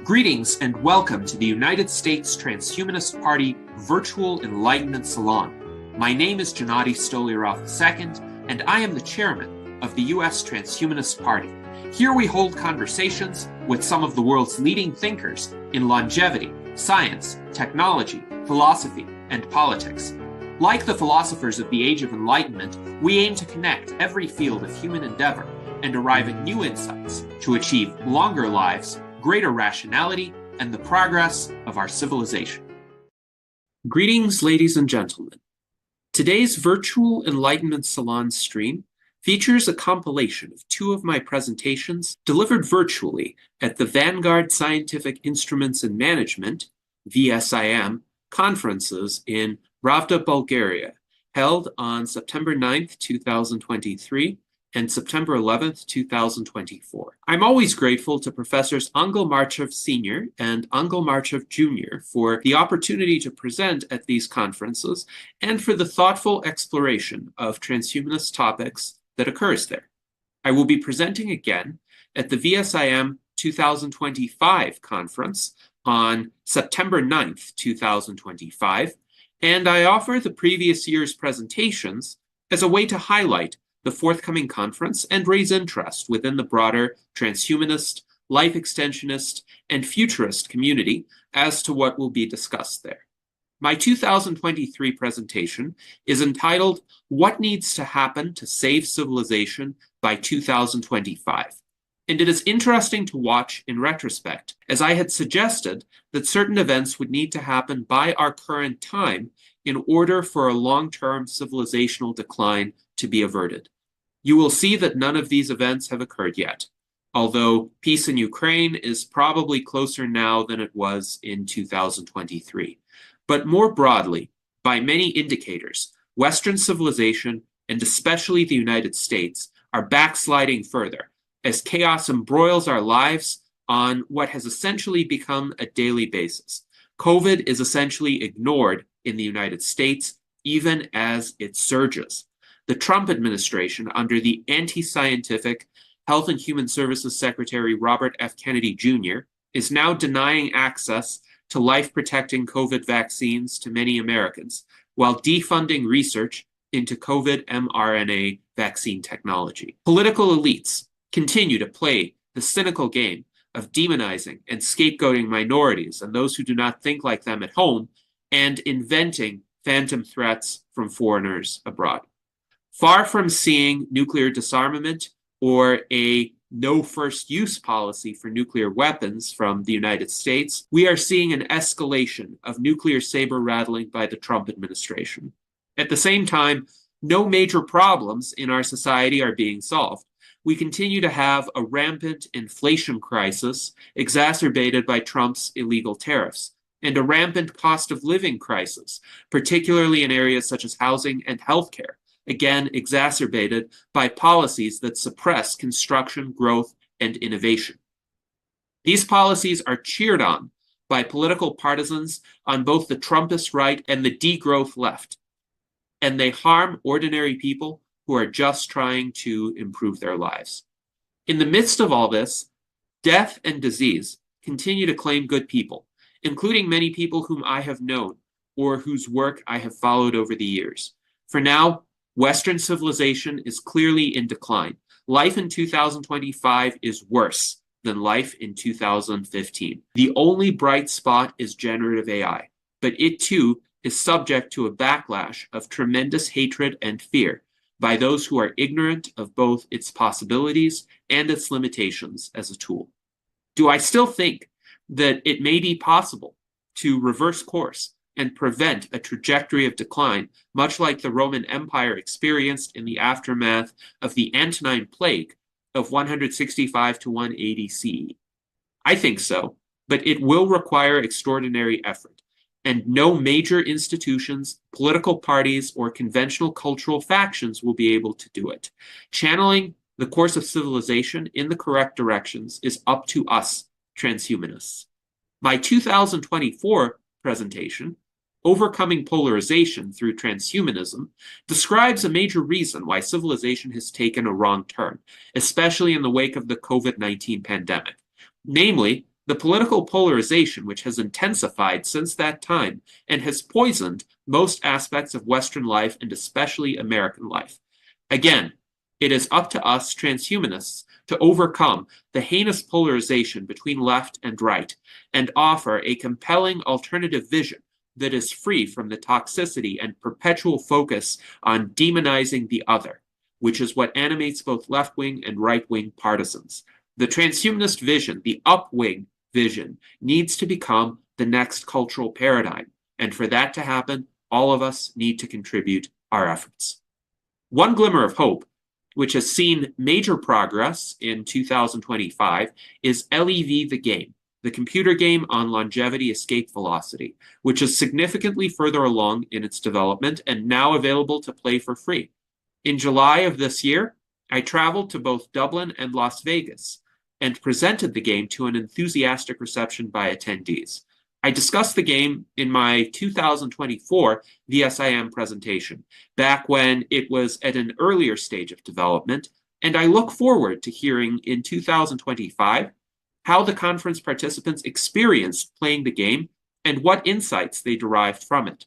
Greetings and welcome to the United States Transhumanist Party Virtual Enlightenment Salon. My name is Gennady Stolyarov II, and I am the chairman of the U.S. Transhumanist Party. Here we hold conversations with some of the world's leading thinkers in longevity, science, technology, philosophy, and politics. Like the philosophers of the Age of Enlightenment, we aim to connect every field of human endeavor and arrive at new insights to achieve longer lives, greater rationality, and the progress of our civilization. Greetings, ladies and gentlemen. Today's Virtual Enlightenment Salon stream features a compilation of two of my presentations delivered virtually at the Vanguard Scientific Instruments and Management, VSIM, conferences in Ravda, Bulgaria, held on September 9th, 2023, and September 11th, 2024. I'm always grateful to Professors Angel Marchev Sr. and Angel Marchev Jr. for the opportunity to present at these conferences and for the thoughtful exploration of transhumanist topics that occurs there. I will be presenting again at the VSIM 2025 Conference on September 9th, 2025, and I offer the previous year's presentations as a way to highlight the forthcoming conference and raise interest within the broader transhumanist, life extensionist, and futurist community as to what will be discussed there. My 2023 presentation is entitled, What Needs to Happen to Save Civilization by 2025? And it is interesting to watch in retrospect, as I had suggested that certain events would need to happen by our current time in order for a long-term civilizational decline to be averted. You will see that none of these events have occurred yet, although peace in Ukraine is probably closer now than it was in 2023. But more broadly, by many indicators, Western civilization, and especially the United States, are backsliding further, as chaos embroils our lives on what has essentially become a daily basis. COVID is essentially ignored in the United States, even as it surges. The Trump administration, under the anti-scientific Health and Human Services Secretary Robert F. Kennedy Jr., is now denying access to life-protecting COVID vaccines to many Americans, while defunding research into COVID mRNA vaccine technology. Political elites continue to play the cynical game of demonizing and scapegoating minorities and those who do not think like them at home, and inventing phantom threats from foreigners abroad. Far from seeing nuclear disarmament or a no first use policy for nuclear weapons from the United States, we are seeing an escalation of nuclear saber rattling by the Trump administration. At the same time, no major problems in our society are being solved. We continue to have a rampant inflation crisis exacerbated by Trump's illegal tariffs, and a rampant cost of living crisis, particularly in areas such as housing and healthcare, again exacerbated by policies that suppress construction, growth, and innovation. These policies are cheered on by political partisans on both the Trumpist right and the degrowth left, and they harm ordinary people who are just trying to improve their lives. In the midst of all this, death and disease continue to claim good people, including many people whom I have known or whose work I have followed over the years. For now, Western civilization is clearly in decline. Life in 2025 is worse than life in 2015. The only bright spot is generative AI, but it too is subject to a backlash of tremendous hatred and fear by those who are ignorant of both its possibilities and its limitations as a tool. Do I still think that it may be possible to reverse course and prevent a trajectory of decline, much like the Roman Empire experienced in the aftermath of the Antonine Plague of 165 to 180 CE? I think so, but it will require extraordinary effort, and no major institutions, political parties, or conventional cultural factions will be able to do it. Channeling the course of civilization in the correct directions is up to us, transhumanists. My 2024 presentation, Overcoming Polarization Through Transhumanism, describes a major reason why civilization has taken a wrong turn, especially in the wake of the COVID-19 pandemic, namely The political polarization, which has intensified since that time and has poisoned most aspects of Western life and especially American life. Again, it is up to us transhumanists to overcome the heinous polarization between left and right and offer a compelling alternative vision that is free from the toxicity and perpetual focus on demonizing the other, which is what animates both left-wing and right-wing partisans. The transhumanist vision, the upwing vision, needs to become the next cultural paradigm, and for that to happen, all of us need to contribute our efforts. One glimmer of hope, which has seen major progress in 2025, is LEV the Game, the computer game on longevity escape velocity, which is significantly further along in its development and now available to play for free. In July of this year, I traveled to both Dublin and Las Vegas and presented the game to an enthusiastic reception by attendees. I discussed the game in my 2024 VSIM presentation, back when it was at an earlier stage of development, and I look forward to hearing in 2025 how the conference participants experienced playing the game and what insights they derived from it.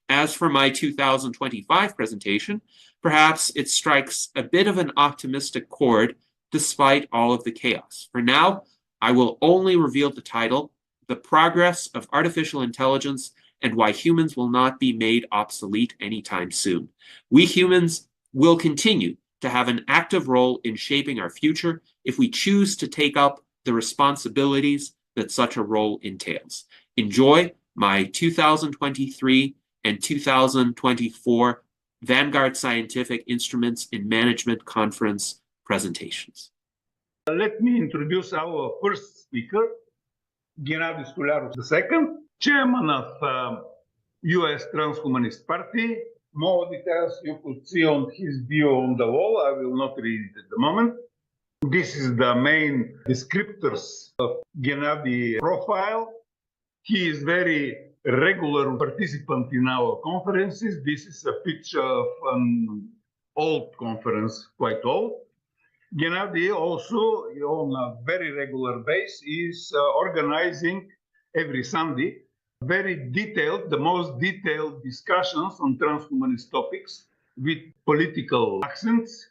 As for my 2025 presentation, perhaps it strikes a bit of an optimistic chord despite all of the chaos. For now, I will only reveal the title, The Progress of Artificial Intelligence and Why Humans Will Not Be Made Obsolete Anytime Soon. We humans will continue to have an active role in shaping our future if we choose to take up the responsibilities that such a role entails. Enjoy my 2023 and 2024 Vanguard Scientific Instruments in Management Conference presentations. Let me introduce our first speaker, Gennady Stolyarov II, chairman of US Transhumanist Party. More details you could see on his bio on the wall. I will not read it at the moment. This is the main descriptors of Gennady profile. He is very regular participant in our conferences. This is a picture of an old conference, quite old. Gennady also, on a very regular basis, is organizing every Sunday very detailed, the most detailed discussions on transhumanist topics with political accents.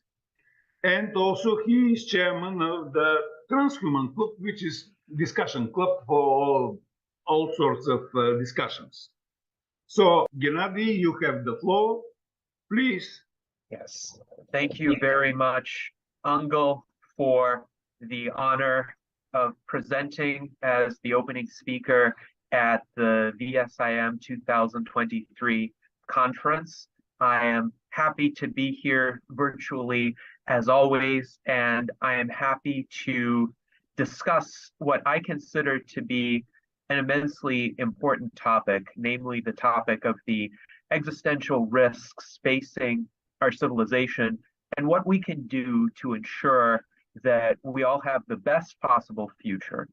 And also he is chairman of the Transhuman Club, which is discussion club for all sorts of discussions. So, Gennady, you have the floor, please. Yes, thank you very much, Angel, for the honor of presenting as the opening speaker at the VSIM 2023 conference. I am happy to be here virtually as always, and I am happy to discuss what I consider to be an immensely important topic, namely the topic of the existential risks facing our civilization and what we can do to ensure that we all have the best possible future.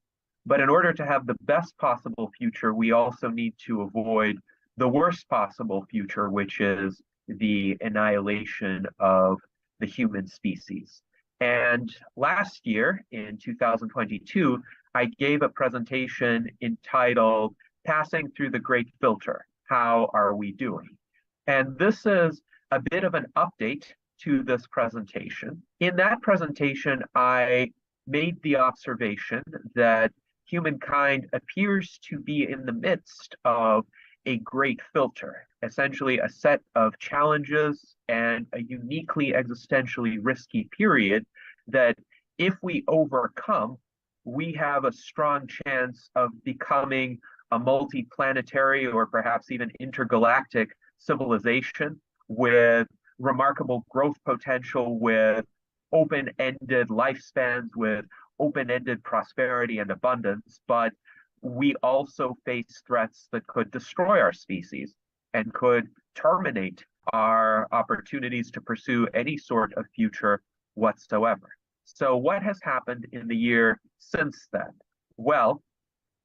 But in order to have the best possible future, we also need to avoid the worst possible future, which is the annihilation of the human species. And last year, in 2022, I gave a presentation entitled Passing Through the Great Filter, How Are We Doing? And this is a bit of an update to this presentation. In that presentation, I made the observation that humankind appears to be in the midst of a great filter, essentially a set of challenges and a uniquely existentially risky period that if we overcome, we have a strong chance of becoming a multi-planetary or perhaps even intergalactic civilization with remarkable growth potential, with open-ended lifespans, with open-ended prosperity and abundance. But we also face threats that could destroy our species and could terminate our opportunities to pursue any sort of future whatsoever. So what has happened in the year since then? Well,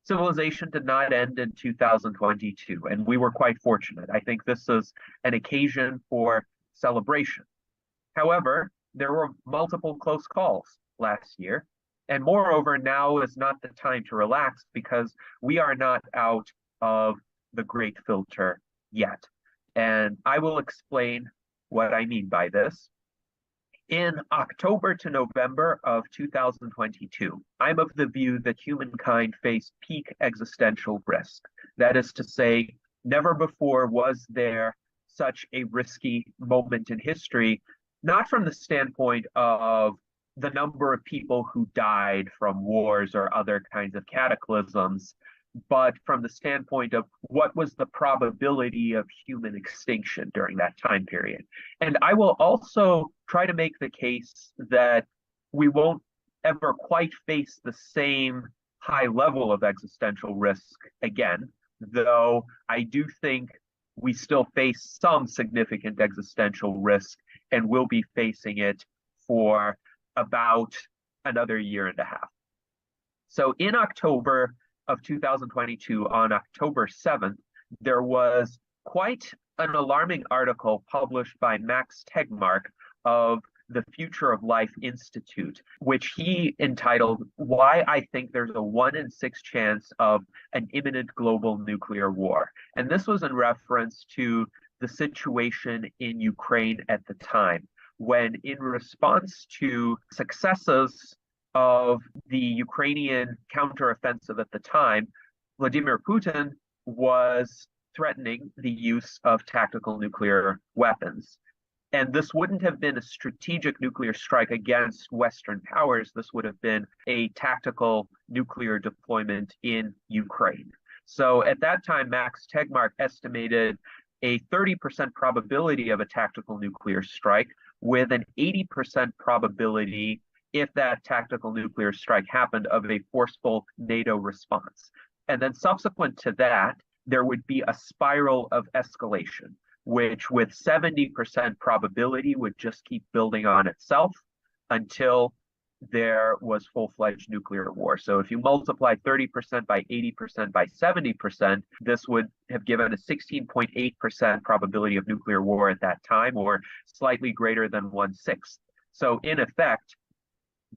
civilization did not end in 2022, and we were quite fortunate. I think this is an occasion for celebration. However, there were multiple close calls last year, And moreover, now is not the time to relax because we are not out of the great filter yet. And I will explain what I mean by this. In October to November of 2022, I'm of the view that humankind faced peak existential risk. That is to say, never before was there such a risky moment in history, not from the standpoint of the number of people who died from wars or other kinds of cataclysms, but from the standpoint of what was the probability of human extinction during that time period. And I will also try to make the case that we won't ever quite face the same high level of existential risk again, though I do think we still face some significant existential risk and will be facing it for about another year and a half. So in October of 2022, on October 7th, there was quite an alarming article published by Max Tegmark of the Future of Life Institute, which he entitled, "Why I Think There's a 1 in 6 Chance of an Imminent Global Nuclear War." And this was in reference to the situation in Ukraine at the time, when in response to successes of the Ukrainian counteroffensive at the time, Vladimir Putin was threatening the use of tactical nuclear weapons. And this wouldn't have been a strategic nuclear strike against Western powers. This would have been a tactical nuclear deployment in Ukraine. So at that time, Max Tegmark estimated a 30% probability of a tactical nuclear strike with an 80% probability, if that tactical nuclear strike happened, of a forceful NATO response. And then subsequent to that, there would be a spiral of escalation, which with 70% probability would just keep building on itself until there was full-fledged nuclear war. So if you multiply 30% by 80% by 70%, this would have given a 16.8% probability of nuclear war at that time, or slightly greater than 1/6. So in effect,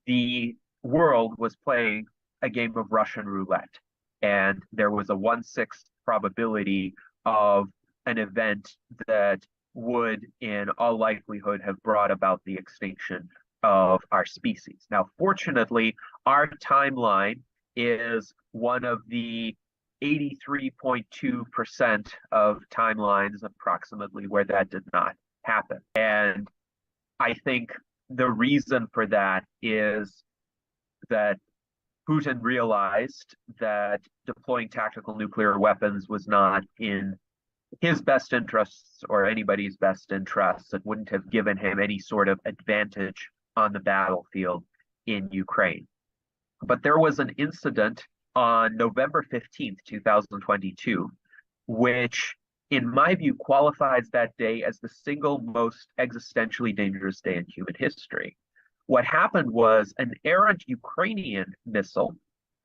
the world was playing a game of Russian roulette, and there was a 1/6 probability of an event that would, in all likelihood, have brought about the extinction of our species. Now, fortunately, our timeline is one of the 83.2% of timelines approximately where that did not happen. And I think the reason for that is that Putin realized that deploying tactical nuclear weapons was not in his best interests or anybody's best interests. It wouldn't have given him any sort of advantage on the battlefield in Ukraine. But there was an incident on November 15th, 2022, which, in my view, qualifies that day as the single most existentially dangerous day in human history. What happened was an errant Ukrainian missile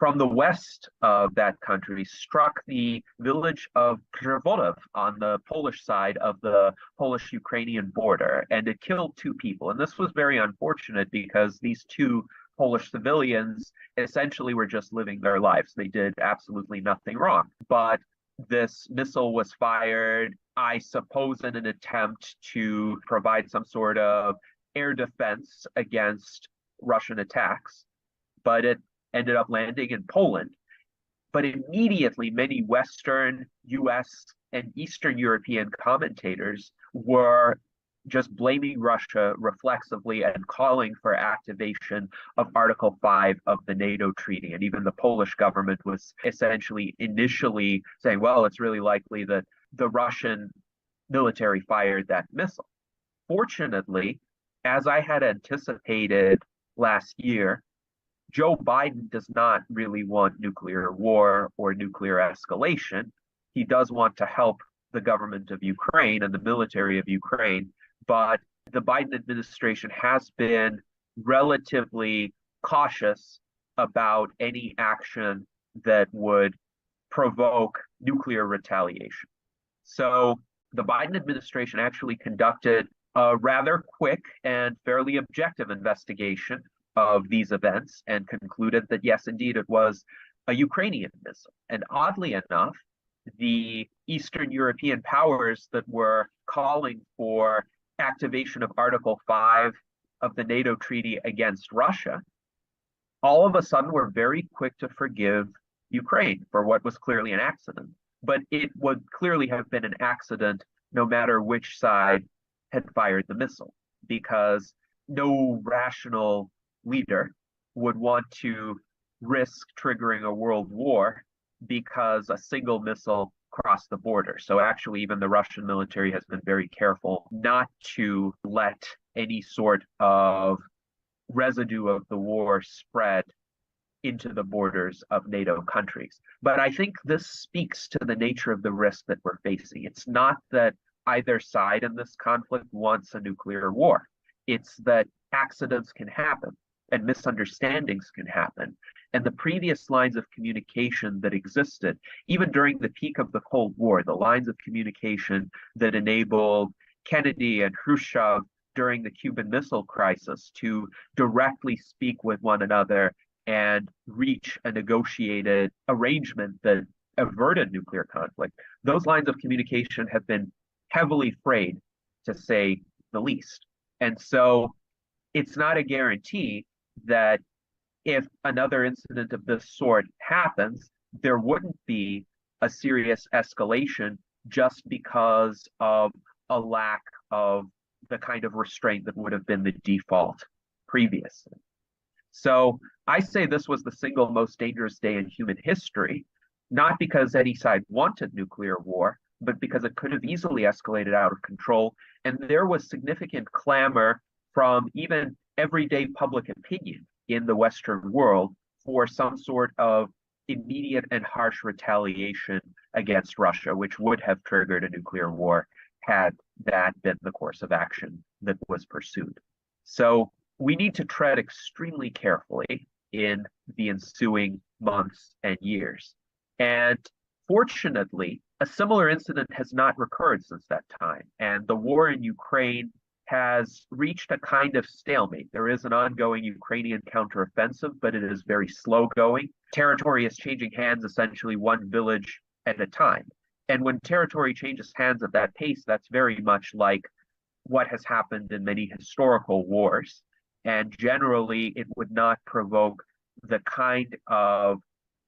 from the west of that country struck the village of Przewodow on the Polish side of the Polish-Ukrainian border, and it killed 2 people. And this was very unfortunate because these 2 Polish civilians essentially were just living their lives. They did absolutely nothing wrong. But this missile was fired, I suppose, in an attempt to provide some sort of air defense against Russian attacks, but it ended up landing in Poland. But immediately, many Western, US, and Eastern European commentators were just blaming Russia reflexively and calling for activation of Article 5 of the NATO treaty. And even the Polish government was essentially initially saying, well, it's really likely that the Russian military fired that missile. Fortunately, as I had anticipated last year, Joe Biden does not really want nuclear war or nuclear escalation. He does want to help the government of Ukraine and the military of Ukraine, but the Biden administration has been relatively cautious about any action that would provoke nuclear retaliation. So the Biden administration actually conducted a rather quick and fairly objective investigation of these events and concluded that, yes, indeed, it was a Ukrainian missile. And oddly enough, the Eastern European powers that were calling for activation of Article 5 of the NATO treaty against Russia, all of a sudden were very quick to forgive Ukraine for what was clearly an accident. But it would clearly have been an accident no matter which side had fired the missile, because no rational leader would want to risk triggering a world war because a single missile crossed the border. So actually, even the Russian military has been very careful not to let any sort of residue of the war spread into the borders of NATO countries. But I think this speaks to the nature of the risk that we're facing. It's not that either side in this conflict wants a nuclear war. It's that accidents can happen and misunderstandings can happen. And the previous lines of communication that existed, even during the peak of the Cold War, the lines of communication that enabled Kennedy and Khrushchev during the Cuban Missile Crisis to directly speak with one another and reach a negotiated arrangement that averted nuclear conflict, those lines of communication have been heavily frayed, to say the least. And so it's not a guarantee that if another incident of this sort happens, there wouldn't be a serious escalation just because of a lack of the kind of restraint that would have been the default previously. So I say this was the single most dangerous day in human history, not because any side wanted nuclear war, but because it could have easily escalated out of control. And there was significant clamor from even everyday public opinion in the Western world for some sort of immediate and harsh retaliation against Russia, which would have triggered a nuclear war had that been the course of action that was pursued. So we need to tread extremely carefully in the ensuing months and years. And fortunately, a similar incident has not recurred since that time. And the war in Ukraine has reached a kind of stalemate. There is an ongoing Ukrainian counteroffensive, but it is very slow going. Territory is changing hands essentially one village at a time. And when territory changes hands at that pace, that's very much like what has happened in many historical wars. And generally, it would not provoke the kind of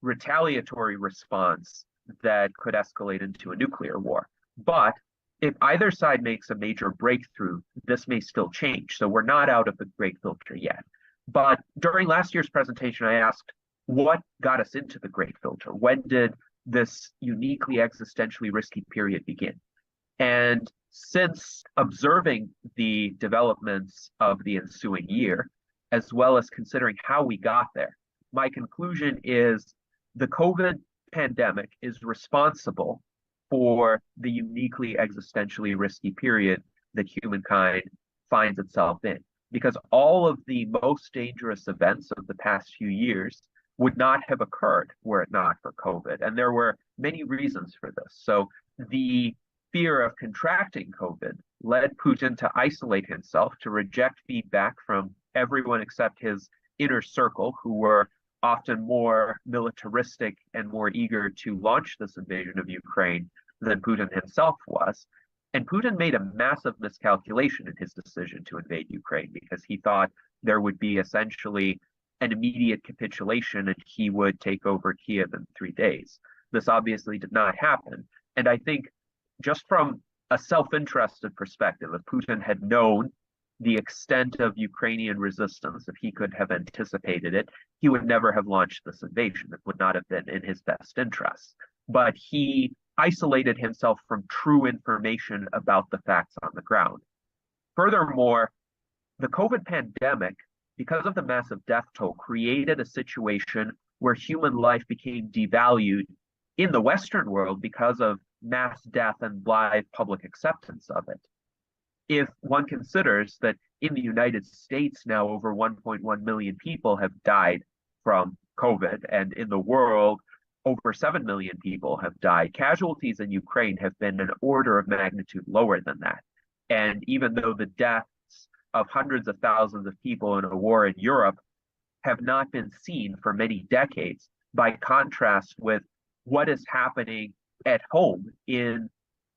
retaliatory response that could escalate into a nuclear war. But if either side makes a major breakthrough, this may still change. So we're not out of the great filter yet. But during last year's presentation, I asked, what got us into the great filter? When did this uniquely existentially risky period begin? And since observing the developments of the ensuing year, as well as considering how we got there, my conclusion is the COVID pandemic is responsible for the uniquely existentially risky period that humankind finds itself in. Because all of the most dangerous events of the past few years would not have occurred were it not for COVID. And there were many reasons for this. So the fear of contracting COVID led Putin to isolate himself, to reject feedback from everyone except his inner circle, who were often more militaristic and more eager to launch this invasion of Ukraine than Putin himself was. And Putin made a massive miscalculation in his decision to invade Ukraine because he thought there would be essentially an immediate capitulation and he would take over Kiev in 3 days. This obviously did not happen. And I think just from a self-interested perspective, if Putin had known the extent of Ukrainian resistance, if he could have anticipated it, he would never have launched this invasion. It would not have been in his best interests. But he isolated himself from true information about the facts on the ground. Furthermore, the COVID pandemic, because of the massive death toll, created a situation where human life became devalued in the Western world because of mass death and live public acceptance of it. If one considers that in the United States now over 1.1 million people have died from COVID, and in the world over 7 million people have died, casualties in Ukraine have been an order of magnitude lower than that. And even though the deaths of hundreds of thousands of people in a war in Europe have not been seen for many decades, by contrast with what is happening at home in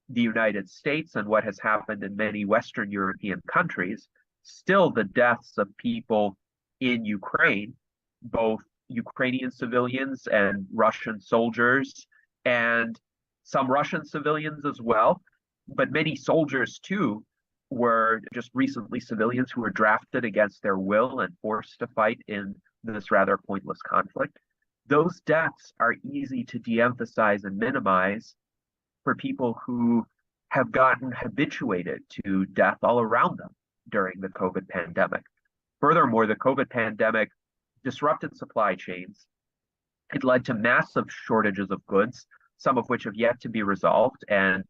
the United States and what has happened in many Western European countries. Still, the deaths of people in Ukraine, both Ukrainian civilians and Russian soldiers, and some Russian civilians as well, but many soldiers too, were just recently civilians who were drafted against their will and forced to fight in this rather pointless conflict. Those deaths are easy to de-emphasize and minimize for people who have gotten habituated to death all around them during the COVID pandemic. Furthermore, the COVID pandemic disrupted supply chains. It led to massive shortages of goods, some of which have yet to be resolved, and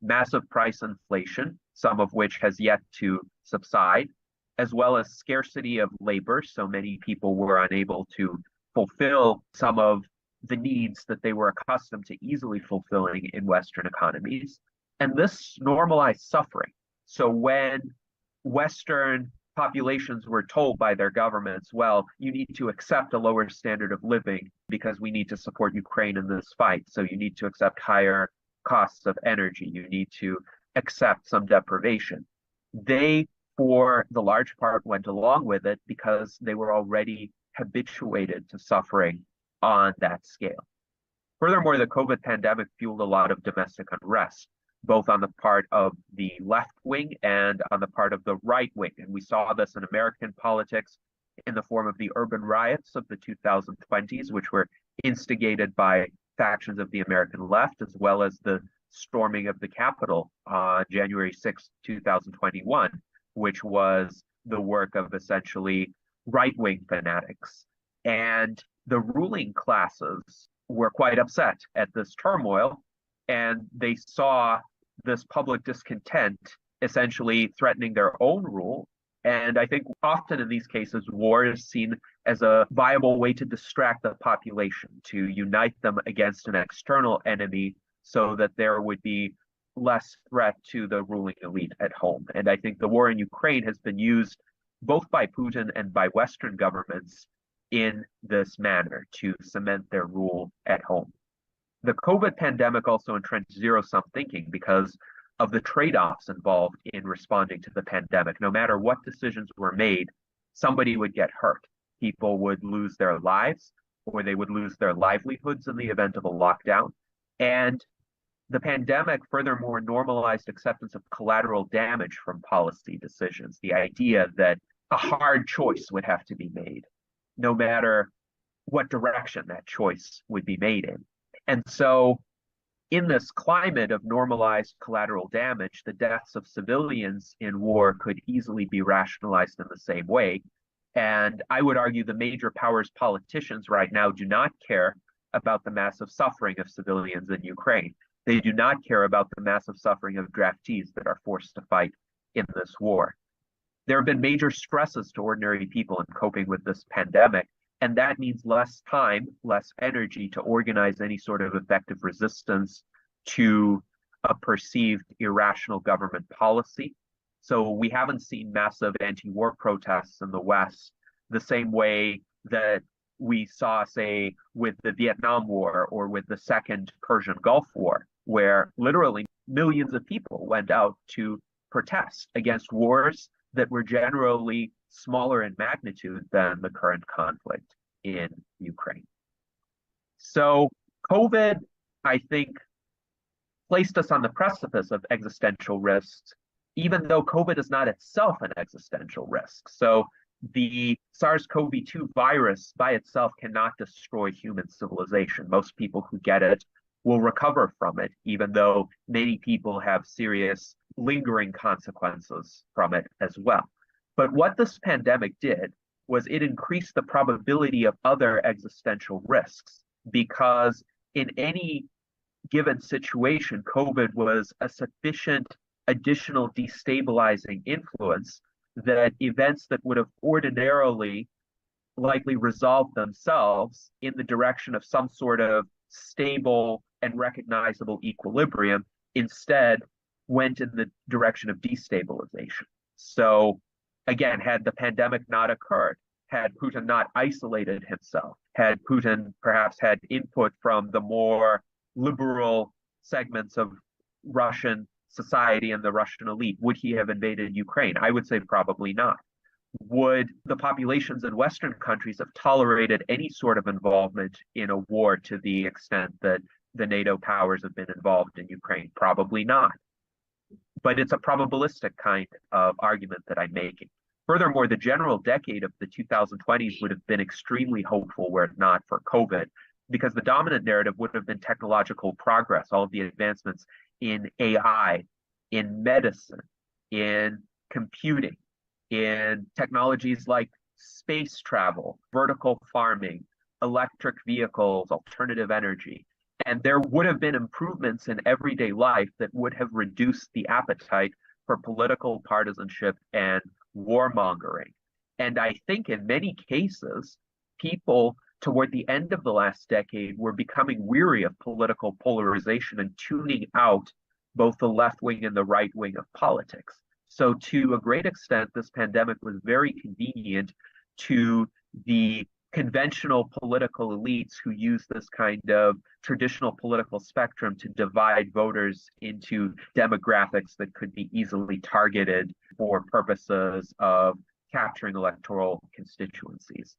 massive price inflation, some of which has yet to subside, as well as scarcity of labor. So many people were unable to fulfill some of the needs that they were accustomed to easily fulfilling in Western economies. And this normalized suffering. So when Western populations were told by their governments, well, you need to accept a lower standard of living because we need to support Ukraine in this fight. So you need to accept higher costs of energy. You need to accept some deprivation. They, for the large part, went along with it because they were already habituated to suffering on that scale. Furthermore, the COVID pandemic fueled a lot of domestic unrest, both on the part of the left wing and on the part of the right wing. And we saw this in American politics in the form of the urban riots of the 2020s, which were instigated by factions of the American left, as well as the storming of the Capitol on January 6, 2021, which was the work of essentially right-wing fanatics. And the ruling classes were quite upset at this turmoil, and they saw this public discontent essentially threatening their own rule. And I think often in these cases, war is seen as a viable way to distract the population, to unite them against an external enemy so that there would be less threat to the ruling elite at home. And I think the war in Ukraine has been used both by Putin and by Western governments in this manner to cement their rule at home. The COVID pandemic also entrenched zero-sum thinking because of the trade-offs involved in responding to the pandemic. No matter what decisions were made, somebody would get hurt. People would lose their lives, or they would lose their livelihoods in the event of a lockdown. And the pandemic furthermore normalized acceptance of collateral damage from policy decisions, the idea that a hard choice would have to be made, no matter what direction that choice would be made in. And so in this climate of normalized collateral damage, the deaths of civilians in war could easily be rationalized in the same way. And I would argue the major powers politicians right now do not care about the massive suffering of civilians in Ukraine. They do not care about the massive suffering of draftees that are forced to fight in this war. There have been major stresses to ordinary people in coping with this pandemic, and that means less time, less energy to organize any sort of effective resistance to a perceived irrational government policy. So we haven't seen massive anti-war protests in the West the same way that we saw, say, with the Vietnam War or with the Second Persian Gulf War, where literally millions of people went out to protest against wars that were generally smaller in magnitude than the current conflict in Ukraine. So COVID, I think, placed us on the precipice of existential risks, even though COVID is not itself an existential risk. So the SARS-CoV-2 virus by itself cannot destroy human civilization. Most people who get it will recover from it, even though many people have serious lingering consequences from it as well. But what this pandemic did was it increased the probability of other existential risks, because in any given situation, COVID was a sufficient additional destabilizing influence that events that would have ordinarily likely resolved themselves in the direction of some sort of stable and recognizable equilibrium instead went in the direction of destabilization. So again, had the pandemic not occurred, had Putin not isolated himself, had Putin perhaps had input from the more liberal segments of Russian society and the Russian elite, would he have invaded Ukraine? I would say probably not. Would the populations in Western countries have tolerated any sort of involvement in a war to the extent that the NATO powers have been involved in Ukraine? Probably not. But it's a probabilistic kind of argument that I'm making. Furthermore, the general decade of the 2020s would have been extremely hopeful were it not for COVID, because the dominant narrative would have been technological progress, all of the advancements in AI, in medicine, in computing, in technologies like space travel, vertical farming, electric vehicles, alternative energy. And there would have been improvements in everyday life that would have reduced the appetite for political partisanship and warmongering. And I think in many cases, people toward the end of the last decade were becoming weary of political polarization and tuning out both the left wing and the right wing of politics. So to a great extent, this pandemic was very convenient to the conventional political elites who use this kind of traditional political spectrum to divide voters into demographics that could be easily targeted for purposes of capturing electoral constituencies.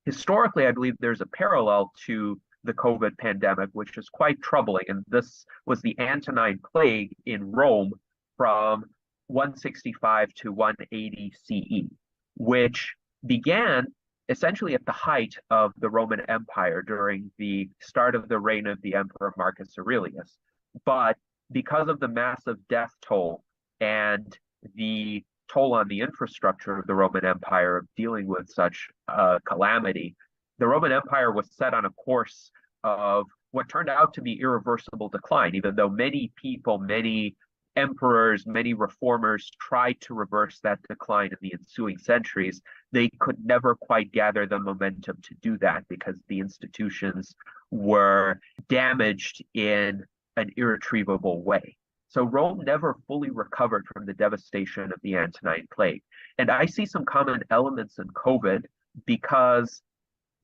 Historically, I believe there's a parallel to the COVID pandemic, which is quite troubling. And this was the Antonine Plague in Rome from 165 to 180 CE, which began essentially at the height of the Roman Empire during the start of the reign of the Emperor Marcus Aurelius. But because of the massive death toll and the toll on the infrastructure of the Roman Empire of dealing with such calamity, the Roman Empire was set on a course of what turned out to be irreversible decline, even though many people, many emperors, many reformers tried to reverse that decline in the ensuing centuries. They could never quite gather the momentum to do that because the institutions were damaged in an irretrievable way. So Rome never fully recovered from the devastation of the Antonine Plague. And I see some common elements in COVID because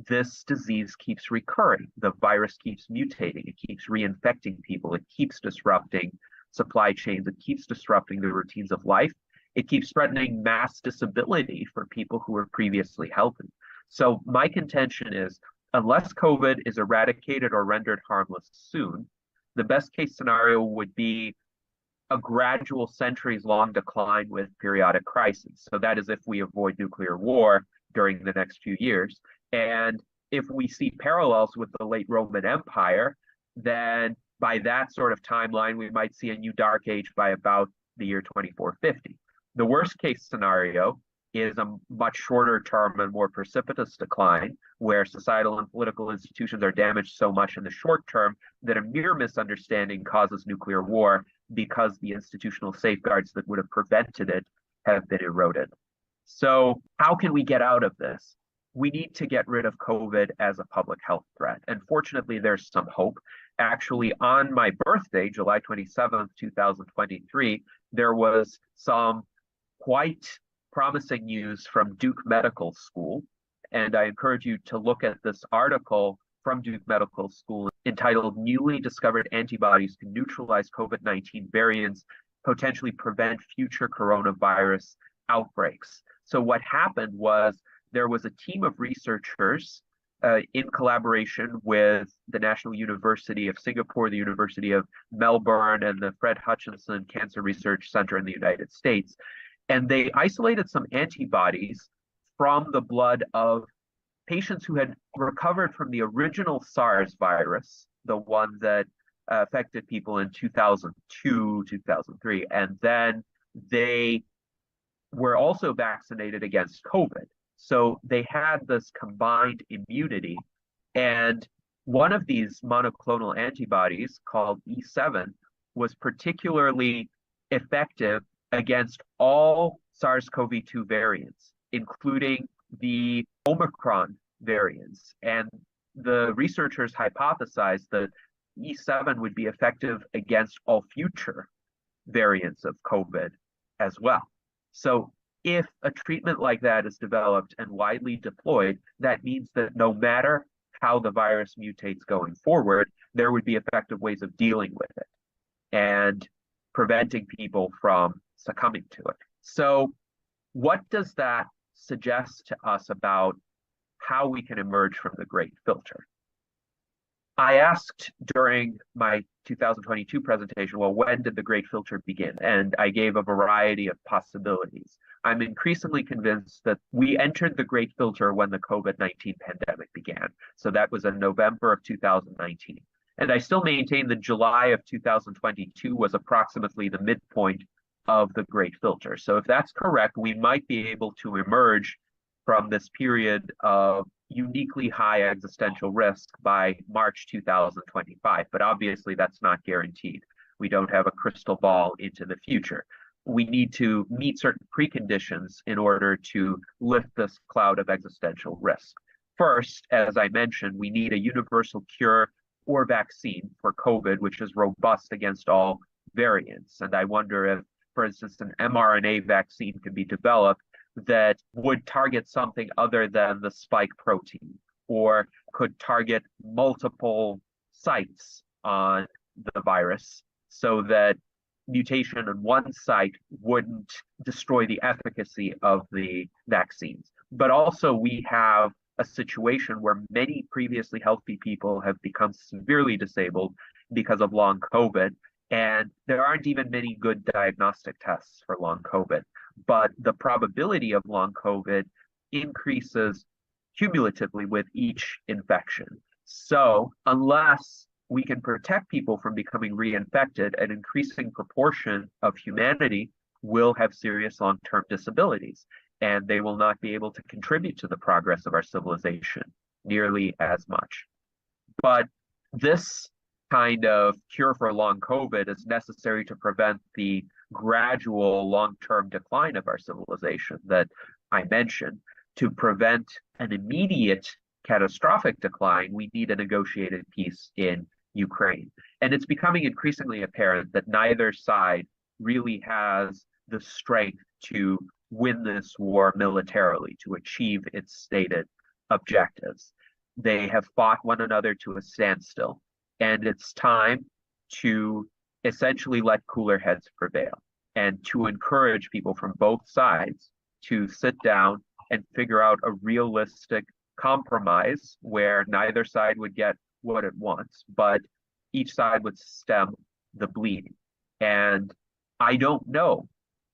this disease keeps recurring. The virus keeps mutating. It keeps reinfecting people. It keeps disrupting supply chains. It keeps disrupting the routines of life. It keeps threatening mass disability for people who were previously healthy. So my contention is, unless COVID is eradicated or rendered harmless soon, the best case scenario would be a gradual centuries-long decline with periodic crises. So that is if we avoid nuclear war during the next few years. And if we see parallels with the late Roman Empire, then by that sort of timeline, we might see a new dark age by about the year 2450. The worst case scenario is a much shorter term and more precipitous decline, where societal and political institutions are damaged so much in the short term that a mere misunderstanding causes nuclear war because the institutional safeguards that would have prevented it have been eroded. So how can we get out of this? We need to get rid of COVID as a public health threat. And fortunately, there's some hope. Actually, on my birthday, July 27th, 2023, there was some quite promising news from Duke Medical School. And I encourage you to look at this article from Duke Medical School entitled "Newly Discovered Antibodies to Neutralize COVID-19 Variants, Potentially Prevent Future Coronavirus Outbreaks." So what happened was there was a team of researchers in collaboration with the National University of Singapore, the University of Melbourne, and the Fred Hutchinson Cancer Research Center in the United States. And they isolated some antibodies from the blood of patients who had recovered from the original SARS virus, the one that affected people in 2002, 2003. And then they were also vaccinated against COVID. So they had this combined immunity. And one of these monoclonal antibodies, called E7, was particularly effective against all SARS-CoV-2 variants, including the Omicron variants. And the researchers hypothesized that E7 would be effective against all future variants of COVID as well. So if a treatment like that is developed and widely deployed, that means that no matter how the virus mutates going forward, there would be effective ways of dealing with it and preventing people from succumbing to it. So what does that suggest to us about how we can emerge from the Great Filter? I asked during my 2022 presentation, well, when did the Great Filter begin? And I gave a variety of possibilities. I'm increasingly convinced that we entered the Great Filter when the COVID-19 pandemic began. So that was in November of 2019. And I still maintain that July of 2022 was approximately the midpoint of the Great Filter. So if that's correct, we might be able to emerge from this period of uniquely high existential risk by March 2025. But obviously, that's not guaranteed. We don't have a crystal ball into the future. We need to meet certain preconditions in order to lift this cloud of existential risk. First, as I mentioned, we need a universal cure or vaccine for COVID, which is robust against all variants. And I wonder if, for instance, an mRNA vaccine could be developed that would target something other than the spike protein, or could target multiple sites on the virus so that mutation on one site wouldn't destroy the efficacy of the vaccines. But also we have a situation where many previously healthy people have become severely disabled because of long COVID, and there aren't even many good diagnostic tests for long COVID. But the probability of long COVID increases cumulatively with each infection. So unless we can protect people from becoming reinfected, an increasing proportion of humanity will have serious long-term disabilities, and they will not be able to contribute to the progress of our civilization nearly as much. But this kind of cure for long COVID is necessary to prevent the gradual long-term decline of our civilization that I mentioned. To prevent an immediate catastrophic decline, we need a negotiated peace in Ukraine. And it's becoming increasingly apparent that neither side really has the strength to win this war militarily, to achieve its stated objectives. They have fought one another to a standstill, and it's time to essentially let cooler heads prevail and to encourage people from both sides to sit down and figure out a realistic compromise where neither side would get what it wants, but each side would stem the bleeding. And I don't know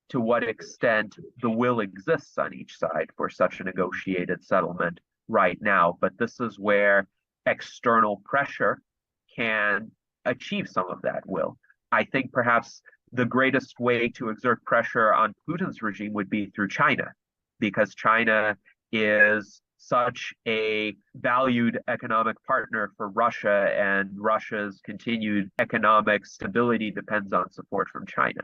to what extent the will exists on each side for such a negotiated settlement right now, but this is where external pressure can achieve some of that will. I think perhaps the greatest way to exert pressure on Putin's regime would be through China, because China is such a valued economic partner for Russia, and Russia's continued economic stability depends on support from China.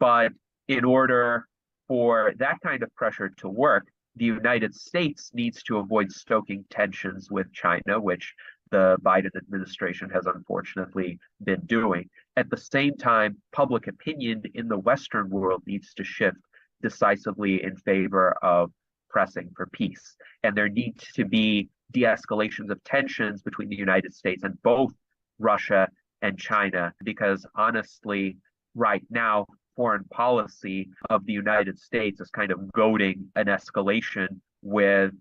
But in order for that kind of pressure to work, the United States needs to avoid stoking tensions with China, which the Biden administration has unfortunately been doing. At the same time, public opinion in the Western world needs to shift decisively in favor of pressing for peace. And there needs to be de-escalations of tensions between the United States and both Russia and China, because honestly, right now, foreign policy of the United States is kind of goading an escalation with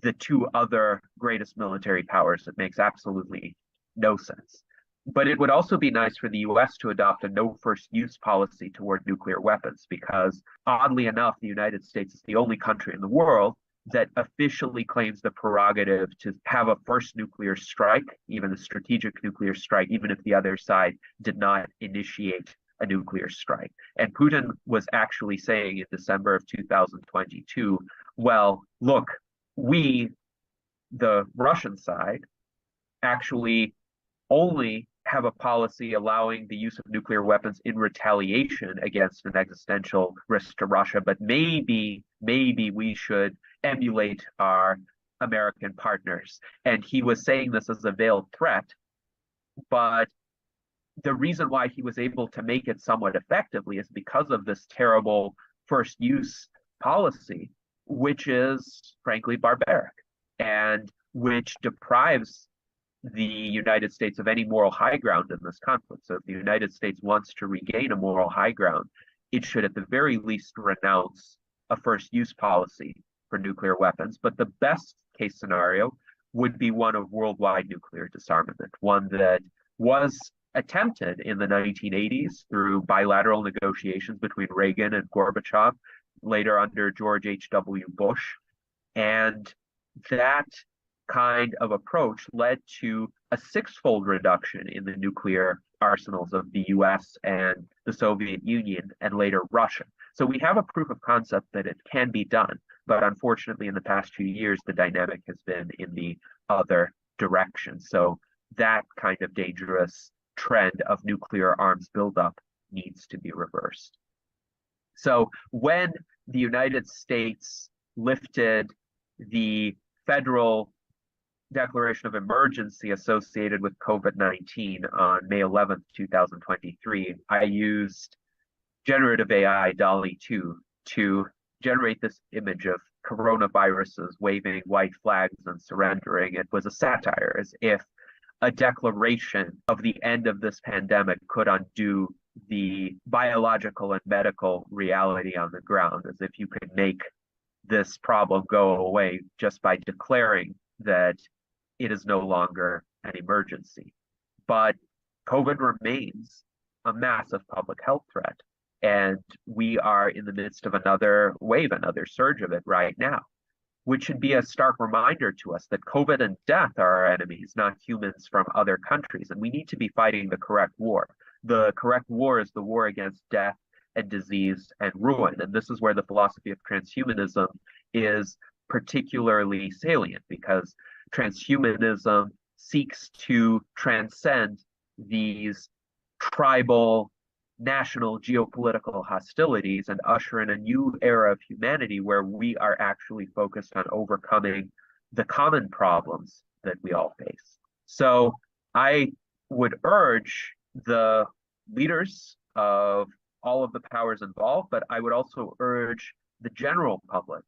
the two other greatest military powers. It makes absolutely no sense. But it would also be nice for the US to adopt a no first use policy toward nuclear weapons, because oddly enough, the United States is the only country in the world that officially claims the prerogative to have a first nuclear strike, even a strategic nuclear strike, even if the other side did not initiate a nuclear strike. And Putin was actually saying in December of 2022, well, look, we, the Russian side, actually only have a policy allowing the use of nuclear weapons in retaliation against an existential risk to Russia, but maybe we should emulate our American partners. And he was saying this as a veiled threat, but the reason why he was able to make it somewhat effectively is because of this terrible first use policy, which is frankly barbaric and which deprives the United States of any moral high ground in this conflict. So if the United States wants to regain a moral high ground, it should at the very least renounce a first use policy for nuclear weapons. But the best case scenario would be one of worldwide nuclear disarmament, one that was attempted in the 1980s through bilateral negotiations between Reagan and Gorbachev, later under George H.W. Bush. And that kind of approach led to a six-fold reduction in the nuclear arsenals of the US and the Soviet Union and later Russia. So we have a proof of concept that it can be done, but unfortunately in the past few years, the dynamic has been in the other direction. So that kind of dangerous trend of nuclear arms buildup needs to be reversed. So when the United States lifted the federal declaration of emergency associated with COVID-19 on May 11th, 2023, I used generative AI DALL-E 2 to generate this image of coronaviruses waving white flags and surrendering. It was a satire, as if a declaration of the end of this pandemic could undo the biological and medical reality on the ground, as if you could make this problem go away just by declaring that it is no longer an emergency. But COVID remains a massive public health threat. And we are in the midst of another wave, another surge of it right now, which should be a stark reminder to us that COVID and death are our enemies, not humans from other countries. And we need to be fighting the correct war. The correct war is the war against death and disease and ruin. And this is where the philosophy of transhumanism is particularly salient, because transhumanism seeks to transcend these tribal, national geopolitical hostilities and usher in a new era of humanity where we are actually focused on overcoming the common problems that we all face. So I would urge the leaders of all of the powers involved, but I would also urge the general public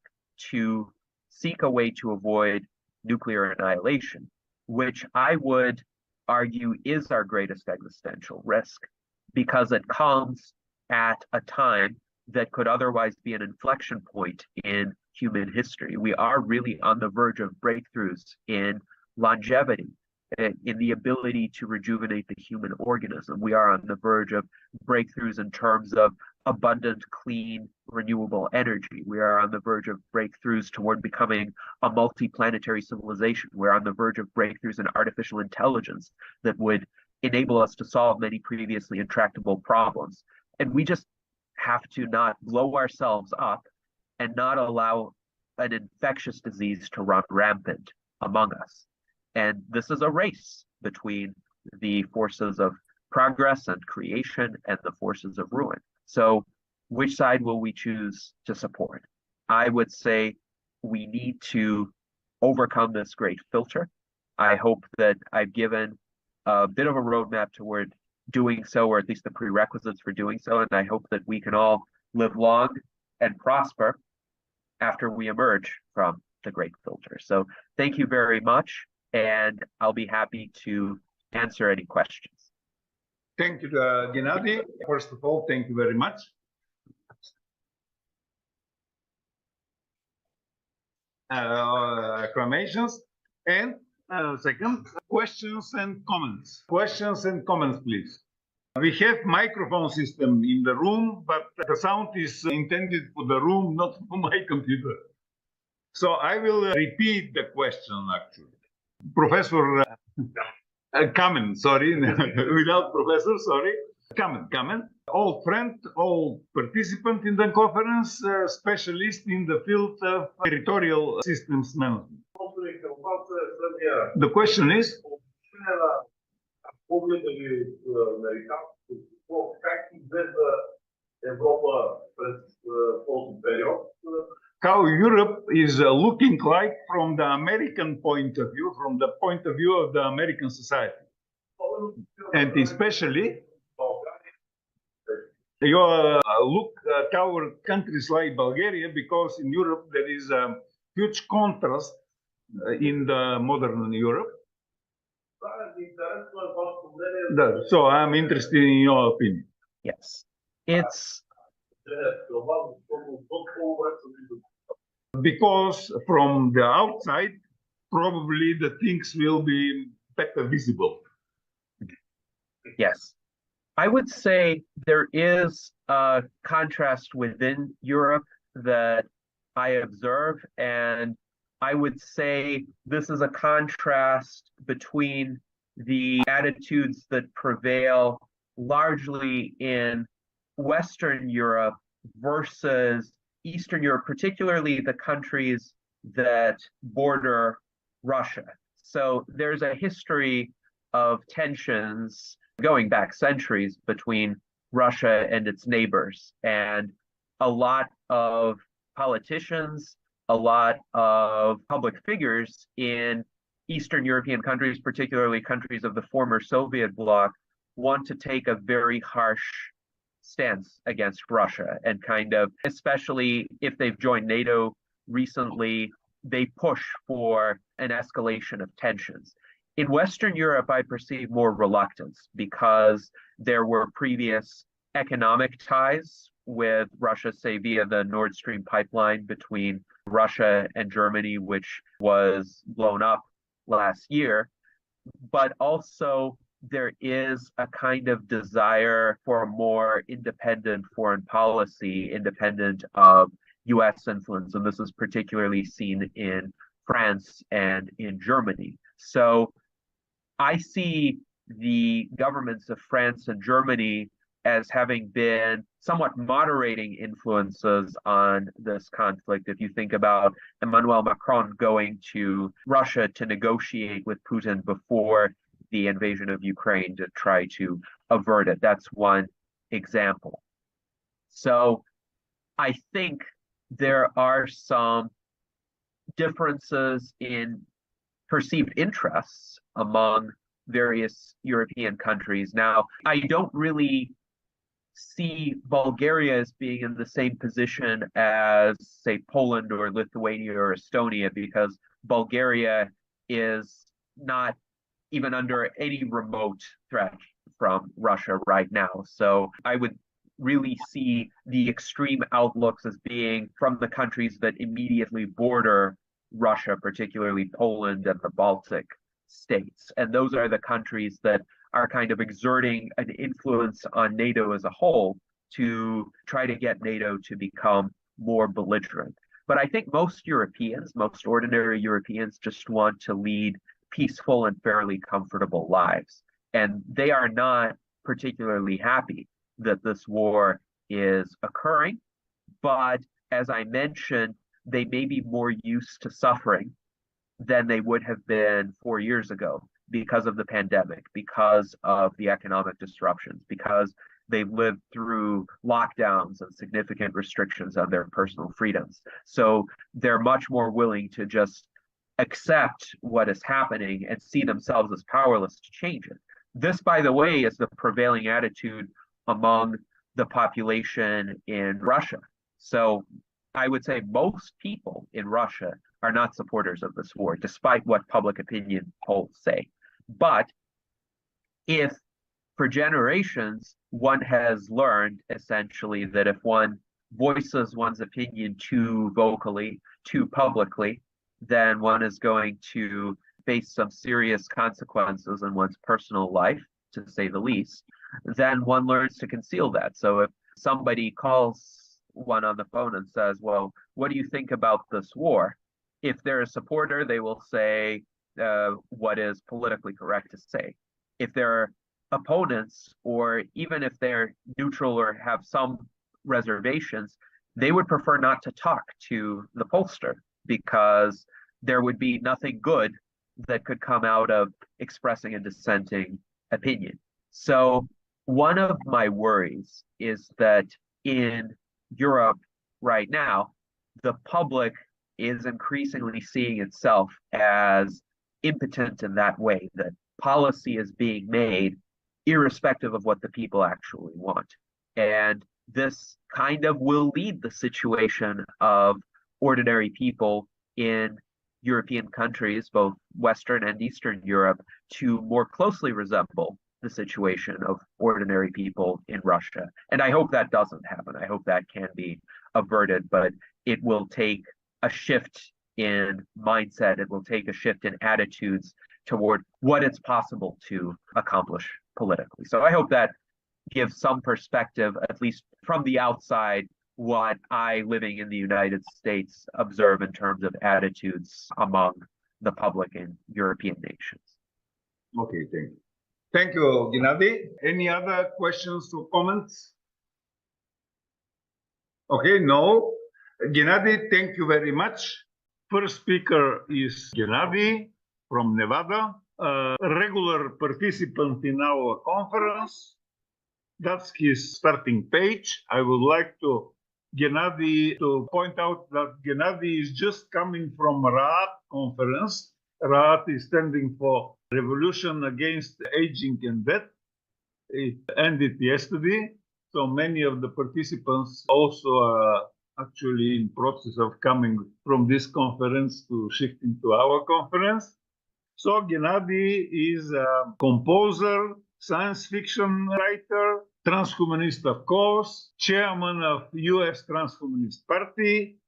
to seek a way to avoid nuclear annihilation, which I would argue is our greatest existential risk, because it comes at a time that could otherwise be an inflection point in human history. We are really on the verge of breakthroughs in longevity, in the ability to rejuvenate the human organism. We are on the verge of breakthroughs in terms of abundant, clean, renewable energy. We are on the verge of breakthroughs toward becoming a multi-planetary civilization. We're on the verge of breakthroughs in artificial intelligence that would enable us to solve many previously intractable problems. And we just have to not blow ourselves up and not allow an infectious disease to run rampant among us. And this is a race between the forces of progress and creation and the forces of ruin. So which side will we choose to support? I would say we need to overcome this great filter. I hope that I've given a bit of a roadmap toward doing so, or at least the prerequisites for doing so. And I hope that we can all live long and prosper after we emerge from the great filter. So thank you very much, and I'll be happy to answer any questions. Thank you, Gennady. First of all, thank you very much. Acclamations. And second, questions and comments. Questions and comments, please. We have microphone system in the room, but the sound is intended for the room, not for my computer. So I will repeat the question, actually. Professor Kamen, sorry, without professor, sorry. Kamen, old friend, old participant in the conference, specialist in the field of territorial systems management. The question is, how Europe is looking like from the American point of view, from the point of view of the American society, and especially You look at our countries like Bulgaria, because in Europe there is a huge contrast in the modern Europe. So I'm interested in your opinion. Yes, it's because from the outside, probably the things will be better visible. yes. I would say there is a contrast within Europe that I observe, and I would say this is a contrast between the attitudes that prevail largely in Western Europe versus Eastern Europe, particularly the countries that border Russia. So there's a history of tensions going back centuries between Russia and its neighbors. And a lot of politicians, a lot of public figures in Eastern European countries, particularly countries of the former Soviet bloc, want to take a very harsh stance against Russia and kind of, especially if they've joined NATO recently, they push for an escalation of tensions. In Western Europe, I perceive more reluctance because there were previous economic ties with Russia, say via the Nord Stream pipeline between Russia and Germany, which was blown up last year. But also, there is a kind of desire for a more independent foreign policy, independent of US influence. And this is particularly seen in France and in Germany. So I see the governments of France and Germany as having been somewhat moderating influences on this conflict. If you think about Emmanuel Macron going to Russia to negotiate with Putin before the invasion of Ukraine to try to avert it, that's one example. So I think there are some differences in perceived interests among various European countries. Now, I don't really see Bulgaria as being in the same position as, say, Poland or Lithuania or Estonia, because Bulgaria is not even under any remote threat from Russia right now. So I would really see the extreme outlooks as being from the countries that immediately border Russia, particularly Poland and the Baltic states. And those are the countries that are kind of exerting an influence on NATO as a whole to try to get NATO to become more belligerent. But I think most Europeans, most ordinary Europeans, just want to lead peaceful and fairly comfortable lives. And they are not particularly happy that this war is occurring. But as I mentioned, they may be more used to suffering than they would have been 4 years ago because of the pandemic, because of the economic disruptions, because they've lived through lockdowns and significant restrictions on their personal freedoms. So they're much more willing to just accept what is happening and see themselves as powerless to change it. This, by the way, is the prevailing attitude among the population in Russia. So I would say most people in Russia are not supporters of this war, despite what public opinion polls say. But if for generations one has learned essentially that if one voices one's opinion too vocally, too publicly, then one is going to face some serious consequences in one's personal life, to say the least, then one learns to conceal that. So if somebody calls one on the phone and says, well, what do you think about this war? If they're a supporter, they will say what is politically correct to say. If they're opponents, or even if they're neutral or have some reservations, they would prefer not to talk to the pollster because there would be nothing good that could come out of expressing a dissenting opinion. So one of my worries is that in Europe right now, the public is increasingly seeing itself as impotent in that way, that policy is being made irrespective of what the people actually want. And this kind of will lead the situation of ordinary people in European countries, both Western and Eastern Europe, to more closely resemble the situation of ordinary people in Russia. And I hope that doesn't happen. I hope that can be averted, but it will take a shift in mindset. It will take a shift in attitudes toward what it's possible to accomplish politically. So I hope that gives some perspective, at least from the outside, what I, living in the United States, observe in terms of attitudes among the public in European nations. Okay, thank you. Thank you, Gennady. Any other questions or comments? Okay, no. Gennady, thank you very much. First speaker is Gennady from Nevada, a regular participant in our conference. That's his starting page. I would like to Gennady to point out that Gennady is just coming from RAAD conference. RAAD is standing for Revolution Against Aging and Death. It ended yesterday, so many of the participants also are actually in process of coming from this conference to shifting to our conference. So Gennady is a composer, science fiction writer, transhumanist, of course, chairman of U.S. Transhumanist Party,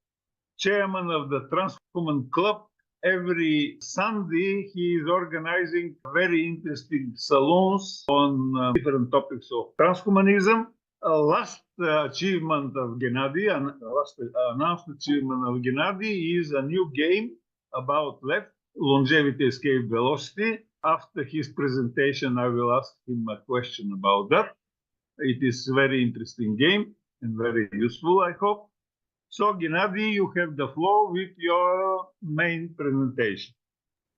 chairman of the Transhuman Club. Every Sunday, he is organizing very interesting salons on different topics of transhumanism. Last achievement of Gennady, and last announced achievement of Gennady is a new game about left, longevity, escape, velocity. After his presentation, I will ask him a question about that. It is a very interesting game and very useful, I hope. So, Gennady, you have the floor with your main presentation.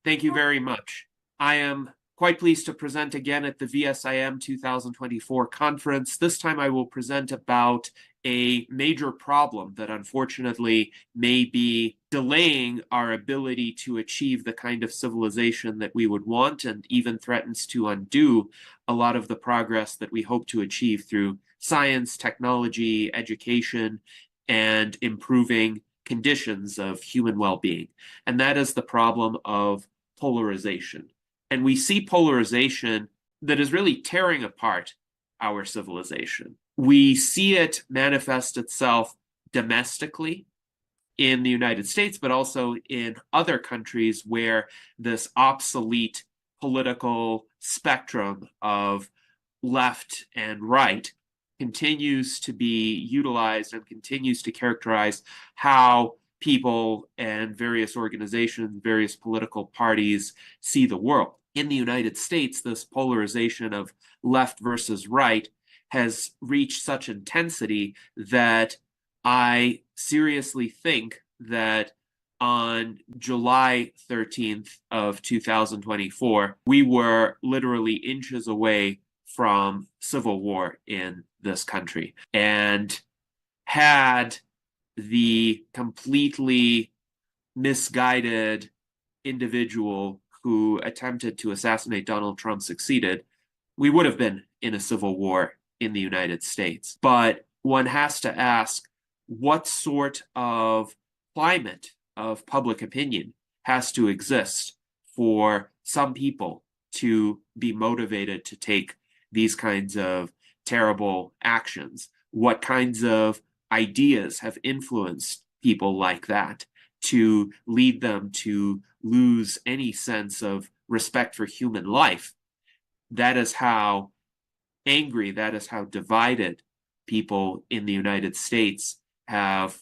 Thank you very much. I am quite pleased to present again at the VSIM-2024 Conference. This time I will present about a major problem that unfortunately may be delaying our ability to achieve the kind of civilization that we would want, and even threatens to undo a lot of the progress that we hope to achieve through science, technology, education, and improving conditions of human well-being. And that is the problem of polarization. And we see polarization that is really tearing apart our civilization. We see it manifest itself domestically in the United States, but also in other countries where this obsolete political spectrum of left and right continues to be utilized and continues to characterize how people and various organizations, various political parties see the world. In the United States, this polarization of left versus right has reached such intensity that I seriously think that on July 13th of 2024, we were literally inches away from civil war in this country. And had the completely misguided individual who attempted to assassinate Donald Trump succeeded, we would have been in a civil war in the United States. But one has to ask, what sort of climate of public opinion has to exist for some people to be motivated to take these kinds of terrible actions? What kinds of ideas have influenced people like that to lead them to lose any sense of respect for human life? That is how angry, that is how divided people in the United States have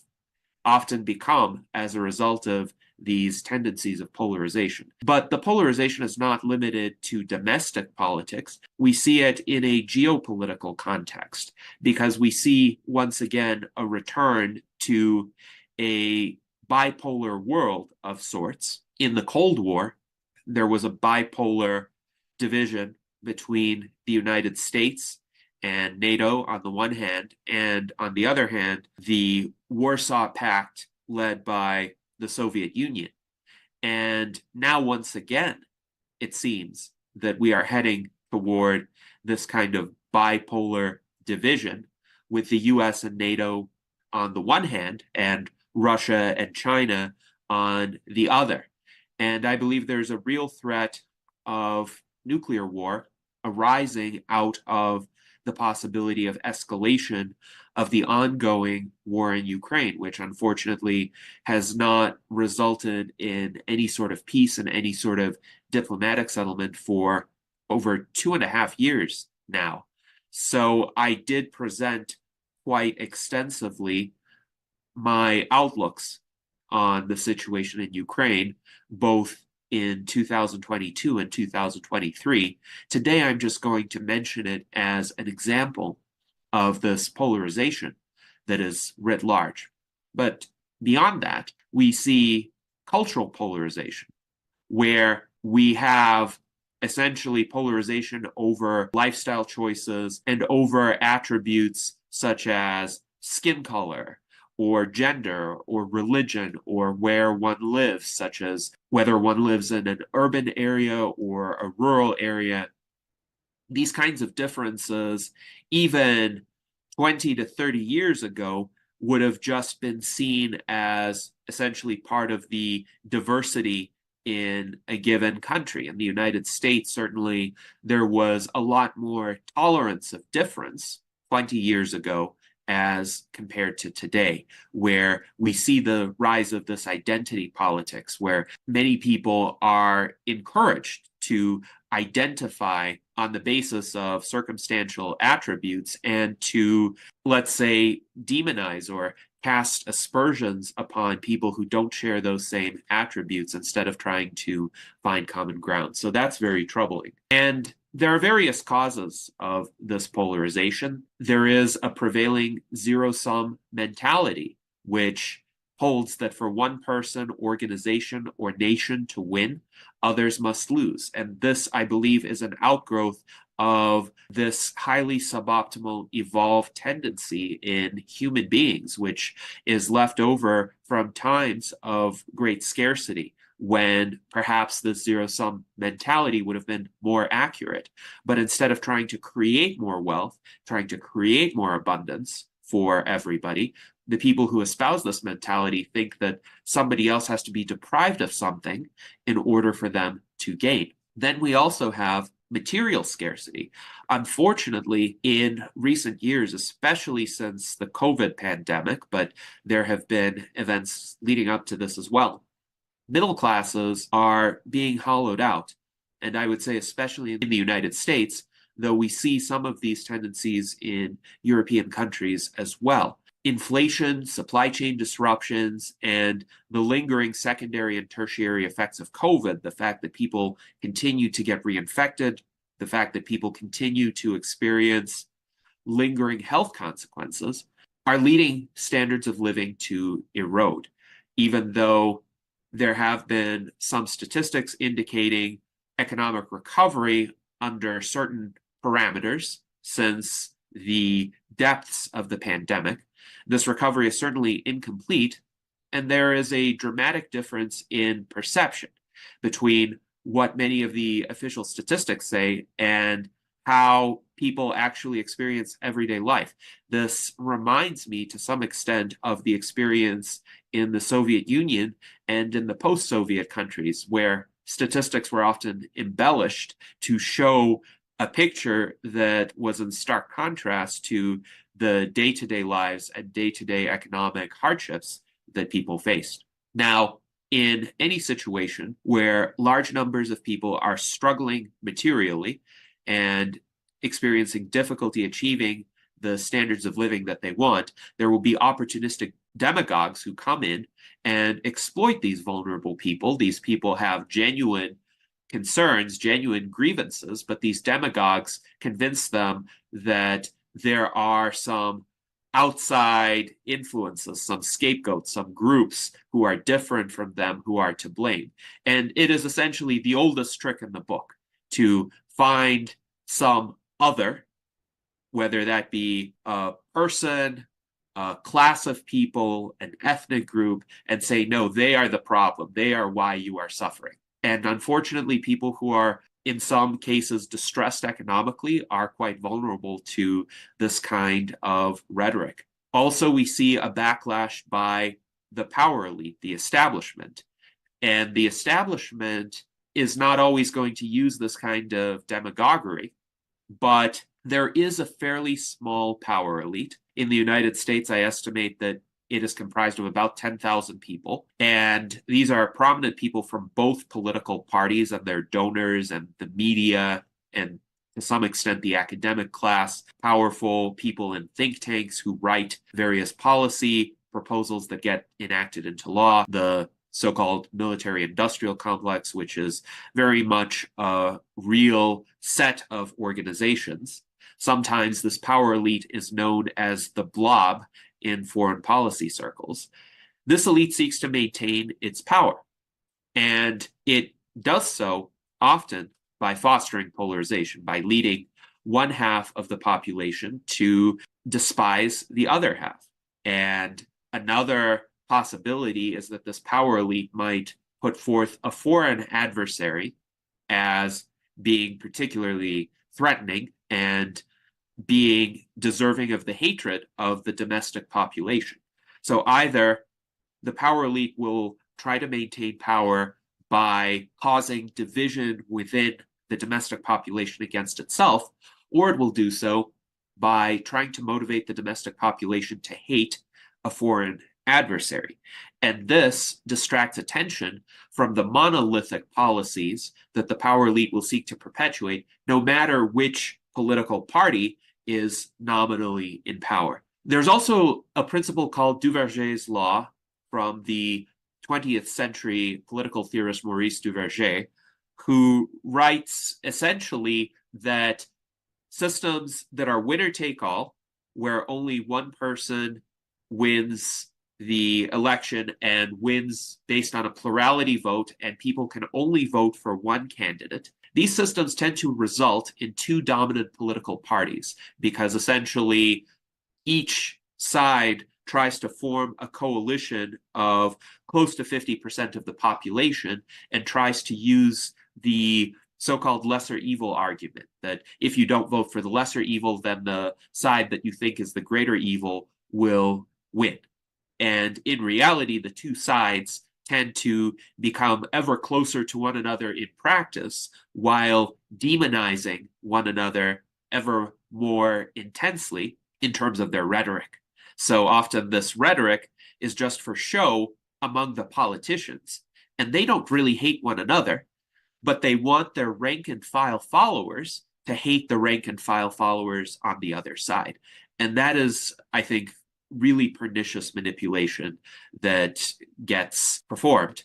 often become as a result of these tendencies of polarization. But the polarization is not limited to domestic politics. We see it in a geopolitical context, because we see once again a return to a bipolar world of sorts. In the Cold War, there was a bipolar division between the United States and NATO on the one hand, and on the other hand, the Warsaw Pact led by the Soviet Union. And now, once again, it seems that we are heading toward this kind of bipolar division, with the US and NATO on the one hand, and Russia and China on the other. And I believe there's a real threat of nuclear war arising out of the possibility of escalation of the ongoing war in Ukraine, which unfortunately has not resulted in any sort of peace and any sort of diplomatic settlement for over 2.5 years now. So I did present quite extensively my outlooks on the situation in Ukraine, both in 2022 and 2023. Today, I'm just going to mention it as an example of this polarization that is writ large. But beyond that, we see cultural polarization, where we have essentially polarization over lifestyle choices and over attributes such as skin color, or gender, or religion, or where one lives, such as whether one lives in an urban area or a rural area. These kinds of differences, even 20 to 30 years ago, would have just been seen as essentially part of the diversity in a given country. In the United States, certainly, there was a lot more tolerance of difference 20 years ago as compared to today, where we see the rise of this identity politics, where many people are encouraged to identify on the basis of circumstantial attributes and to, let's say, demonize or cast aspersions upon people who don't share those same attributes instead of trying to find common ground. So that's very troubling. And there are various causes of this polarization. There is a prevailing zero-sum mentality, which holds that for one person, organization, or nation to win, others must lose. And this, I believe, is an outgrowth of this highly suboptimal evolved tendency in human beings, which is left over from times of great scarcity, when perhaps the zero-sum mentality would have been more accurate. But instead of trying to create more wealth, trying to create more abundance for everybody, the people who espouse this mentality think that somebody else has to be deprived of something in order for them to gain. Then we also have material scarcity. Unfortunately, in recent years, especially since the COVID pandemic, but there have been events leading up to this as well, middle classes are being hollowed out. And I would say, especially in the United States, though we see some of these tendencies in European countries as well. Inflation, supply chain disruptions, and the lingering secondary and tertiary effects of COVID, the fact that people continue to get reinfected, the fact that people continue to experience lingering health consequences, are leading standards of living to erode, even though there have been some statistics indicating economic recovery under certain parameters since the depths of the pandemic. This recovery is certainly incomplete, and there is a dramatic difference in perception between what many of the official statistics say and how people actually experience everyday life. This reminds me to some extent of the experience in the Soviet Union and in the post-Soviet countries, where statistics were often embellished to show a picture that was in stark contrast to the day-to-day lives and day-to-day economic hardships that people faced. Now, in any situation where large numbers of people are struggling materially and experiencing difficulty achieving the standards of living that they want, there will be opportunistic demagogues who come in and exploit these vulnerable people. These people have genuine concerns, genuine grievances, but these demagogues convince them that there are some outside influences, some scapegoats, some groups who are different from them who are to blame. And it is essentially the oldest trick in the book to find some other, whether that be a person, a class of people, an ethnic group, and say, no, they are the problem. They are why you are suffering. And unfortunately, people who are in some cases distressed economically, are quite vulnerable to this kind of rhetoric. Also, we see a backlash by the power elite, the establishment. And the establishment is not always going to use this kind of demagoguery, but there is a fairly small power elite. In the United States, I estimate that it is comprised of about 10,000 people. And these are prominent people from both political parties and their donors and the media and to some extent the academic class, powerful people in think tanks who write various policy proposals that get enacted into law, the so-called military-industrial complex, which is very much a real set of organizations. Sometimes this power elite is known as the blob in foreign policy circles. This elite seeks to maintain its power, and it does so often by fostering polarization, by leading one half of the population to despise the other half. And another possibility is that this power elite might put forth a foreign adversary as being particularly threatening and being deserving of the hatred of the domestic population. So either the power elite will try to maintain power by causing division within the domestic population against itself, or it will do so by trying to motivate the domestic population to hate a foreign adversary. And this distracts attention from the monolithic policies that the power elite will seek to perpetuate, no matter which political party is nominally in power. There's also a principle called Duverger's law from the 20th century political theorist Maurice Duverger, who writes essentially that systems that are winner-take-all, where only one person wins the election and wins based on a plurality vote, and people can only vote for one candidate, these systems tend to result in two dominant political parties, because essentially each side tries to form a coalition of close to 50% of the population and tries to use the so-called lesser evil argument, that if you don't vote for the lesser evil, then the side that you think is the greater evil will win. And in reality, the two sides tend to become ever closer to one another in practice, while demonizing one another ever more intensely in terms of their rhetoric. So often this rhetoric is just for show among the politicians, and they don't really hate one another, but they want their rank and file followers to hate the rank and file followers on the other side. And that is, I think, really pernicious manipulation that gets performed.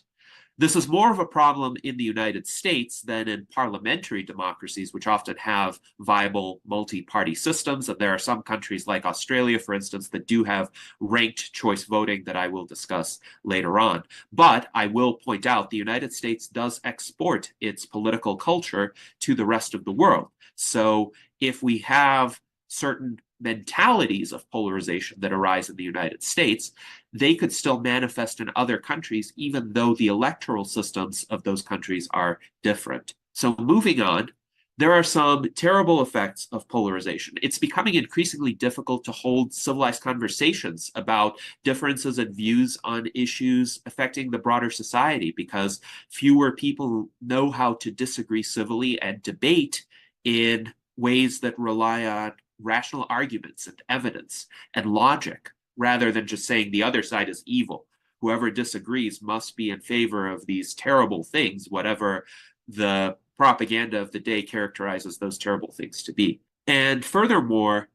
This is more of a problem in the United States than in parliamentary democracies, which often have viable multi-party systems. And there are some countries like Australia, for instance, that do have ranked choice voting that I will discuss later on. But I will point out the United States does export its political culture to the rest of the world. So if we have certain mentalities of polarization that arise in the United States, they could still manifest in other countries, even though the electoral systems of those countries are different. So moving on, there are some terrible effects of polarization. It's becoming increasingly difficult to hold civilized conversations about differences in views on issues affecting the broader society, because fewer people know how to disagree civilly and debate in ways that rely on rational arguments and evidence and logic, rather than just saying the other side is evil. Whoever disagrees must be in favor of these terrible things, whatever the propaganda of the day characterizes those terrible things to be. And furthermore,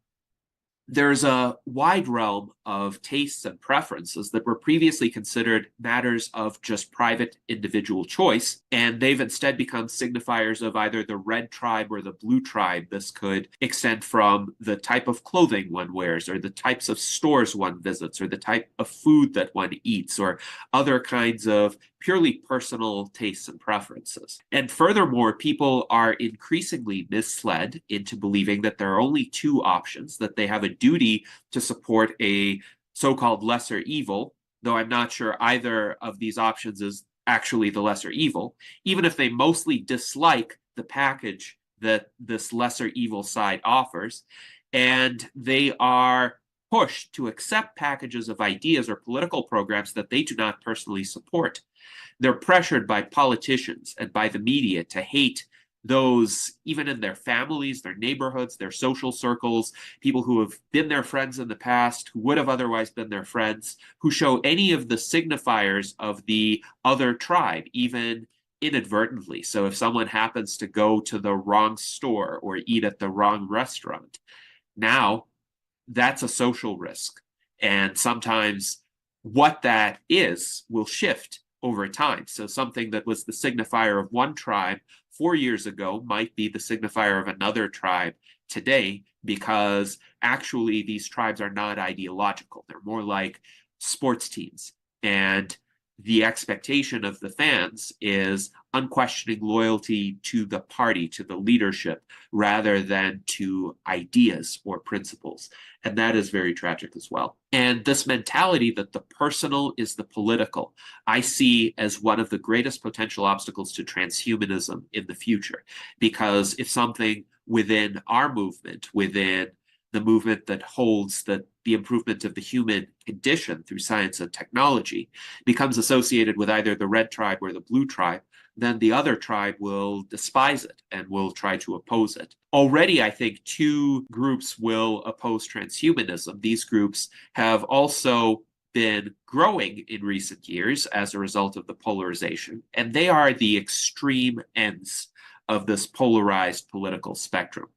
there's a wide realm of tastes and preferences that were previously considered matters of just private individual choice, and they've instead become signifiers of either the red tribe or the blue tribe. This could extend from the type of clothing one wears, or the types of stores one visits, or the type of food that one eats, or other kinds of purely personal tastes and preferences. And furthermore, people are increasingly misled into believing that there are only two options, that they have a duty to support a so-called lesser evil, though I'm not sure either of these options is actually the lesser evil, even if they mostly dislike the package that this lesser evil side offers, and they are pushed to accept packages of ideas or political programs that they do not personally support. They're pressured by politicians and by the media to hate those, even in their families, their neighborhoods, their social circles, people who have been their friends in the past, who would have otherwise been their friends, who show any of the signifiers of the other tribe, even inadvertently. So if someone happens to go to the wrong store or eat at the wrong restaurant, now that's a social risk. And sometimes what that is will shift over time. So something that was the signifier of one tribe 4 years ago might be the signifier of another tribe today, because actually these tribes are not ideological. They're more like sports teams. And the expectation of the fans is unquestioning loyalty to the party, to the leadership, rather than to ideas or principles. And that is very tragic as well. And this mentality that the personal is the political, I see as one of the greatest potential obstacles to transhumanism in the future. Because if something within our movement, within the movement that holds the improvement of the human condition through science and technology, becomes associated with either the red tribe or the blue tribe, then the other tribe will despise it and will try to oppose it. Already, I think 2 groups will oppose transhumanism. These groups have also been growing in recent years as a result of the polarization, and they are the extreme ends of this polarized political spectrum.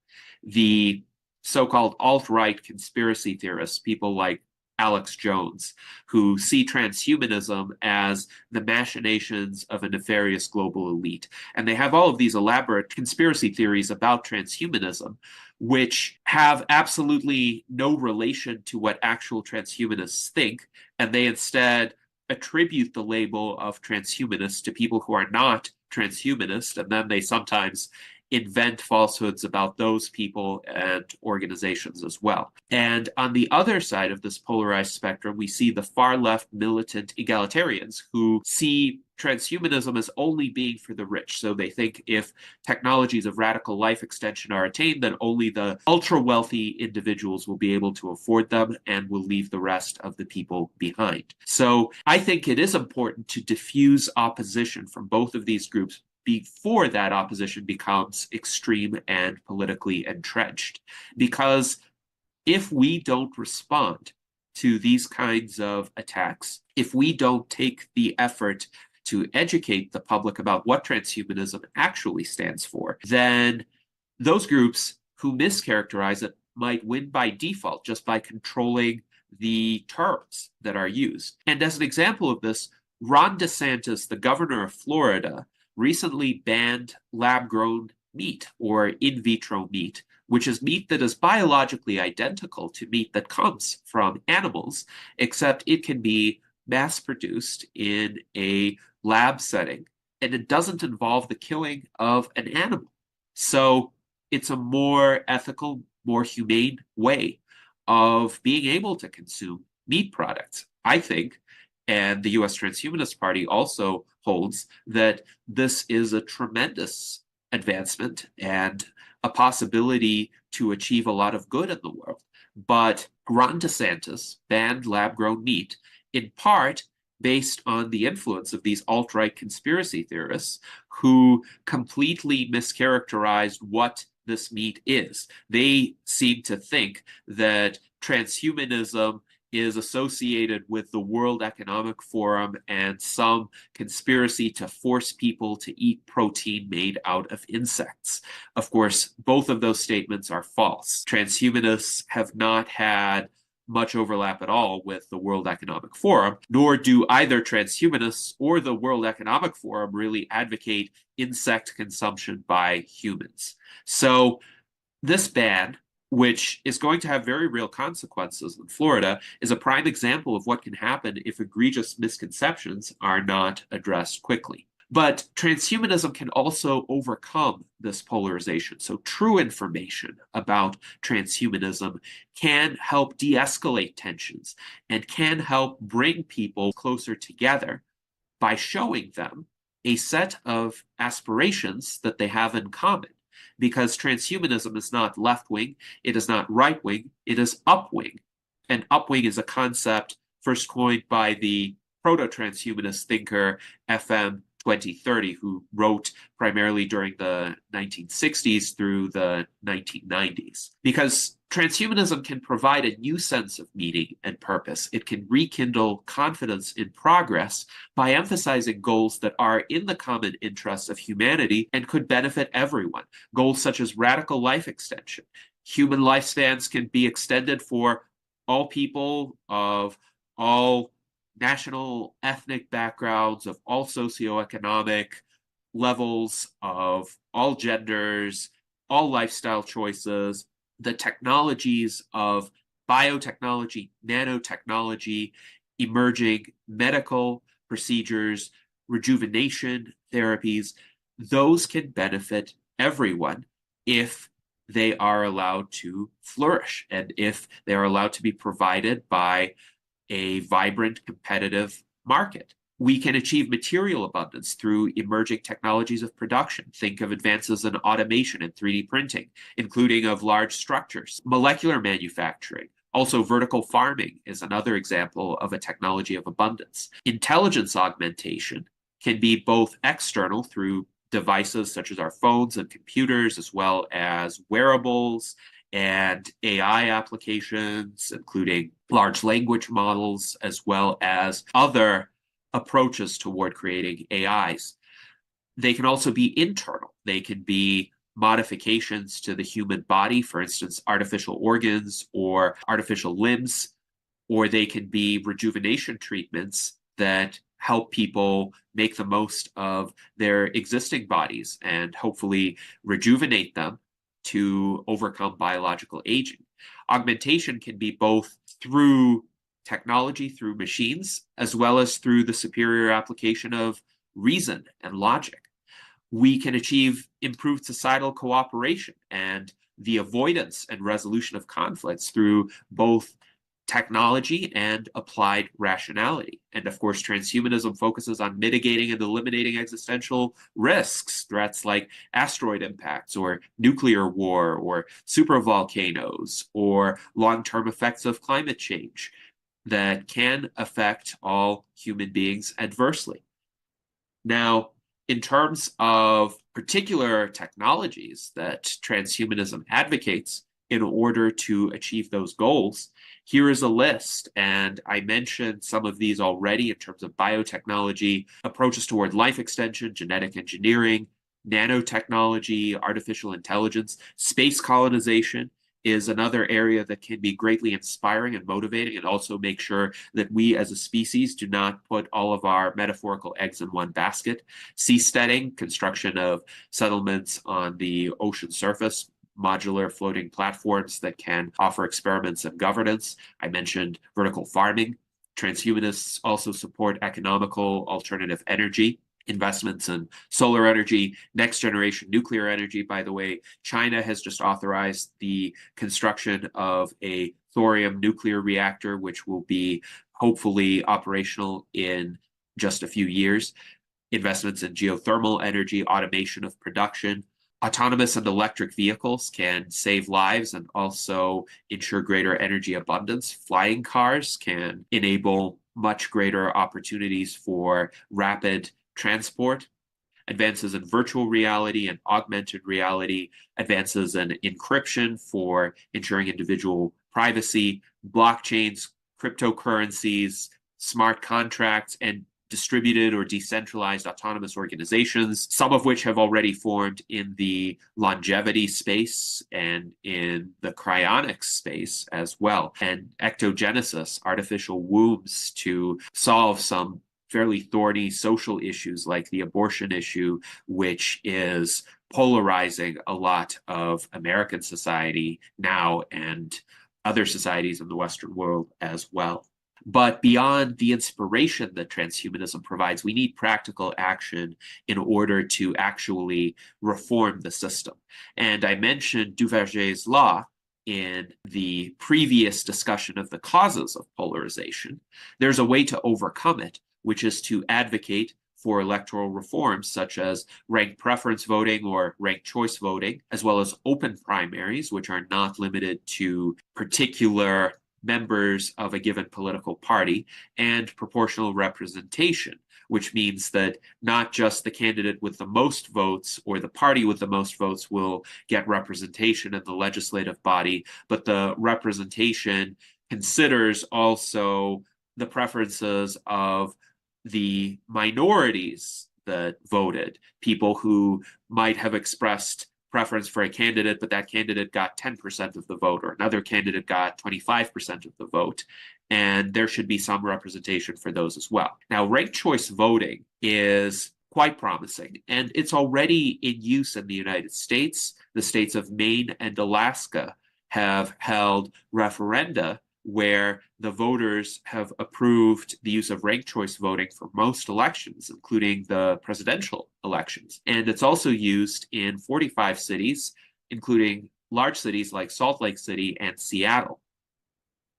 The so-called alt-right conspiracy theorists, people like Alex Jones, who see transhumanism as the machinations of a nefarious global elite. And they have all of these elaborate conspiracy theories about transhumanism, which have absolutely no relation to what actual transhumanists think, and they instead attribute the label of transhumanist to people who are not transhumanist, and then they sometimes invent falsehoods about those people and organizations as well. And on the other side of this polarized spectrum, we see the far left militant egalitarians who see transhumanism as only being for the rich. So they think if technologies of radical life extension are attained, then only the ultra wealthy individuals will be able to afford them and will leave the rest of the people behind. So I think it is important to diffuse opposition from both of these groups before that opposition becomes extreme and politically entrenched. Because if we don't respond to these kinds of attacks, if we don't take the effort to educate the public about what transhumanism actually stands for, then those groups who mischaracterize it might win by default just by controlling the terms that are used. And as an example of this, Ron DeSantis, the governor of Florida, recently banned lab-grown meat or in vitro meat, which is meat that is biologically identical to meat that comes from animals, except it can be mass-produced in a lab setting, and it doesn't involve the killing of an animal. So it's a more ethical, more humane way of being able to consume meat products, I think. And the US Transhumanist Party also holds that this is a tremendous advancement and a possibility to achieve a lot of good in the world. But Ron DeSantis banned lab-grown meat in part based on the influence of these alt-right conspiracy theorists who completely mischaracterized what this meat is. They seem to think that transhumanism is associated with the World Economic Forum and some conspiracy to force people to eat protein made out of insects. Of course, both of those statements are false. Transhumanists have not had much overlap at all with the World Economic Forum, nor do either transhumanists or the World Economic Forum really advocate insect consumption by humans. So this ban, which is going to have very real consequences in Florida, is a prime example of what can happen if egregious misconceptions are not addressed quickly. But transhumanism can also overcome this polarization. So true information about transhumanism can help de-escalate tensions and can help bring people closer together by showing them a set of aspirations that they have in common, because transhumanism is not left-wing, it is not right-wing, it is up-wing. And up-wing is a concept first coined by the proto-transhumanist thinker FM-2030, who wrote primarily during the 1960s through the 1990s. Because transhumanism can provide a new sense of meaning and purpose. It can rekindle confidence in progress by emphasizing goals that are in the common interests of humanity and could benefit everyone. Goals such as radical life extension. Human lifespans can be extended for all people of all national, ethnic backgrounds, of all socioeconomic levels, of all genders, all lifestyle choices. The technologies of biotechnology, nanotechnology, emerging medical procedures, rejuvenation therapies, those can benefit everyone if they are allowed to flourish and if they are allowed to be provided by a vibrant, competitive market. We can achieve material abundance through emerging technologies of production. Think of advances in automation and 3D printing, including of large structures. Molecular manufacturing, also vertical farming, is another example of a technology of abundance. Intelligence augmentation can be both external through devices such as our phones and computers, as well as wearables and AI applications, including large language models, as well as other approaches toward creating AIs. They can also be internal. They can be modifications to the human body, for instance, artificial organs or artificial limbs, or they can be rejuvenation treatments that help people make the most of their existing bodies and hopefully rejuvenate them to overcome biological aging. Augmentation can be both through technology, through machines, as well as through the superior application of reason and logic. We can achieve improved societal cooperation and the avoidance and resolution of conflicts through both technology and applied rationality. And of course, transhumanism focuses on mitigating and eliminating existential risks, threats like asteroid impacts or nuclear war or supervolcanoes or long-term effects of climate change that can affect all human beings adversely. Now, in terms of particular technologies that transhumanism advocates in order to achieve those goals, here is a list, and I mentioned some of these already in terms of biotechnology, approaches toward life extension, genetic engineering, nanotechnology, artificial intelligence. Space colonization is another area that can be greatly inspiring and motivating, and also make sure that we as a species do not put all of our metaphorical eggs in one basket. Seasteading, construction of settlements on the ocean surface, modular floating platforms that can offer experiments and governance. I mentioned vertical farming. Transhumanists also support economical alternative energy, investments in solar energy, next generation nuclear energy. By the way, China has just authorized the construction of a thorium nuclear reactor, which will be hopefully operational in just a few years. Investments in geothermal energy, automation of production. Autonomous and electric vehicles can save lives and also ensure greater energy abundance. Flying cars can enable much greater opportunities for rapid transport. Advances in virtual reality and augmented reality, advances in encryption for ensuring individual privacy, blockchains, cryptocurrencies, smart contracts, and distributed or decentralized autonomous organizations, some of which have already formed in the longevity space and in the cryonics space as well, and ectogenesis, artificial wombs, to solve some fairly thorny social issues like the abortion issue, which is polarizing a lot of American society now and other societies in the Western world as well. But beyond the inspiration that transhumanism provides, we need practical action in order to actually reform the system. And I mentioned Duverger's law in the previous discussion of the causes of polarization. There's a way to overcome it, which is to advocate for electoral reforms such as ranked preference voting or ranked choice voting, as well as open primaries, which are not limited to particular members of a given political party, and proportional representation, which means that not just the candidate with the most votes or the party with the most votes will get representation in the legislative body, but the representation considers also the preferences of the minorities that voted, people who might have expressed preference for a candidate, but that candidate got 10% of the vote, or another candidate got 25% of the vote. And there should be some representation for those as well. Now, ranked choice voting is quite promising, and it's already in use in the United States. The states of Maine and Alaska have held referenda where the voters have approved the use of ranked choice voting for most elections, including the presidential elections. And it's also used in 45 cities, including large cities like Salt Lake City and Seattle.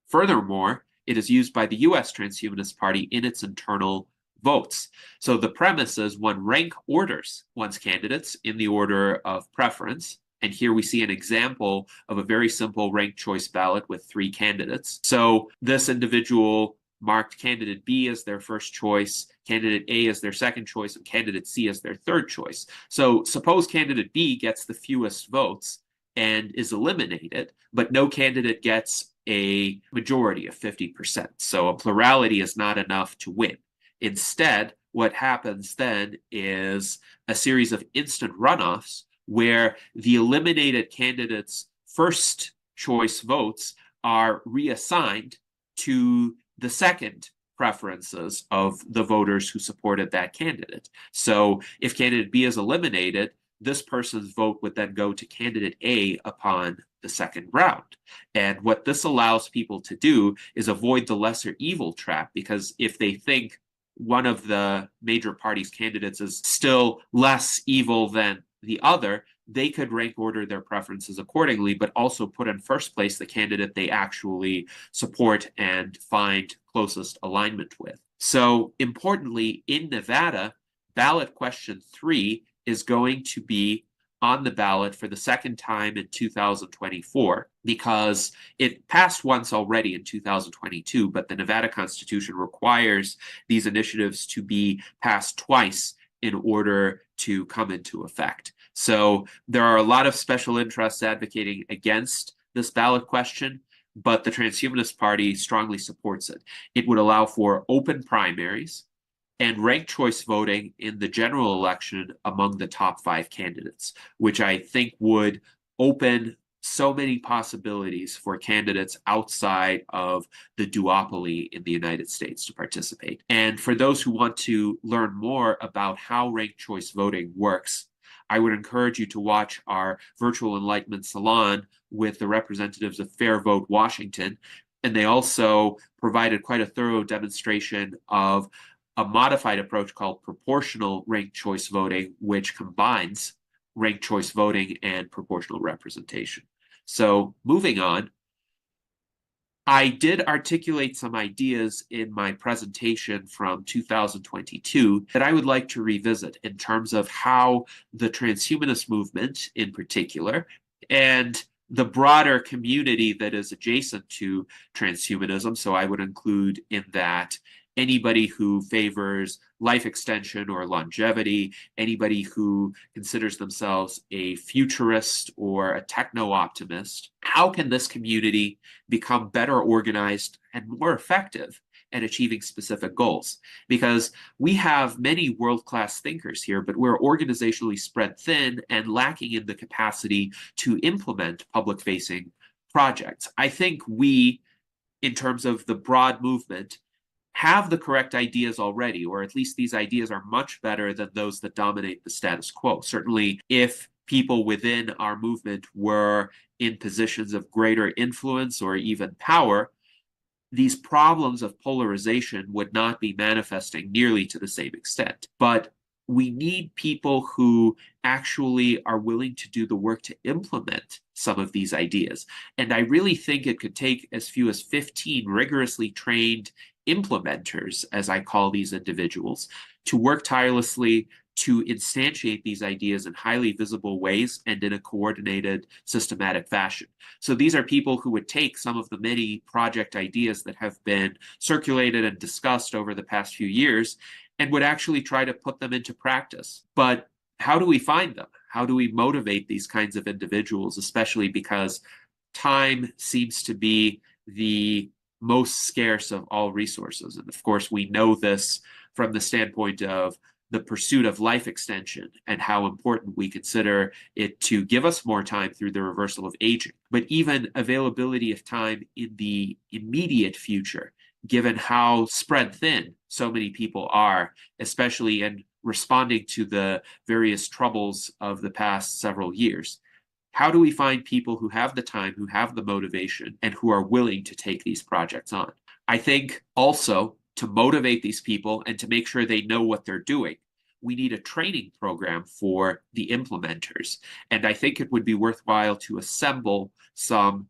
Furthermore, it is used by the US Transhumanist Party in its internal votes. So the premise is one rank orders one's candidates in the order of preference. And here we see an example of a very simple ranked choice ballot with 3 candidates. So this individual marked candidate B as their first choice, candidate A as their second choice, and candidate C as their third choice. So suppose candidate B gets the fewest votes and is eliminated, but no candidate gets a majority of 50%. So a plurality is not enough to win. Instead, what happens then is a series of instant runoffs where the eliminated candidate's first choice votes are reassigned to the second preferences of the voters who supported that candidate. So if candidate B is eliminated, this person's vote would then go to candidate A upon the second round. And what this allows people to do is avoid the lesser evil trap, because if they think one of the major party's candidates is still less evil than the other, they could rank order their preferences accordingly, but also put in first place the candidate they actually support and find closest alignment with. So importantly, in Nevada, ballot question 3 is going to be on the ballot for the second time in 2024, because it passed once already in 2022, but the Nevada Constitution requires these initiatives to be passed twice in order to come into effect. So there are a lot of special interests advocating against this ballot question, but the Transhumanist Party strongly supports it. It would allow for open primaries and ranked choice voting in the general election among the top 5 candidates, which I think would open so many possibilities for candidates outside of the duopoly in the United States to participate. And for those who want to learn more about how ranked choice voting works, I would encourage you to watch our virtual Enlightenment Salon with the representatives of Fair Vote Washington. And they also provided quite a thorough demonstration of a modified approach called proportional ranked choice voting, which combines ranked choice voting and proportional representation. So moving on, I did articulate some ideas in my presentation from 2022 that I would like to revisit in terms of how the transhumanist movement in particular, and the broader community that is adjacent to transhumanism, so I would include in that anybody who favors life extension or longevity, anybody who considers themselves a futurist or a techno-optimist, how can this community become better organized and more effective at achieving specific goals? Because we have many world-class thinkers here, but we're organizationally spread thin and lacking in the capacity to implement public-facing projects. I think we, in terms of the broad movement, have the correct ideas already, or at least these ideas are much better than those that dominate the status quo. Certainly, if people within our movement were in positions of greater influence or even power, these problems of polarization would not be manifesting nearly to the same extent. But we need people who actually are willing to do the work to implement some of these ideas. And I really think it could take as few as 15 rigorously trained implementers, as I call these individuals, to work tirelessly to instantiate these ideas in highly visible ways and in a coordinated, systematic fashion. So these are people who would take some of the many project ideas that have been circulated and discussed over the past few years and would actually try to put them into practice. But how do we find them? How do we motivate these kinds of individuals, especially because time seems to be the most scarce of all resources? And of course, we know this from the standpoint of the pursuit of life extension and how important we consider it to give us more time through the reversal of aging. But even availability of time in the immediate future, given how spread thin so many people are, especially in responding to the various troubles of the past several years. How do we find people who have the time, who have the motivation, and who are willing to take these projects on? I think also to motivate these people and to make sure they know what they're doing, we need a training program for the implementers. And I think it would be worthwhile to assemble some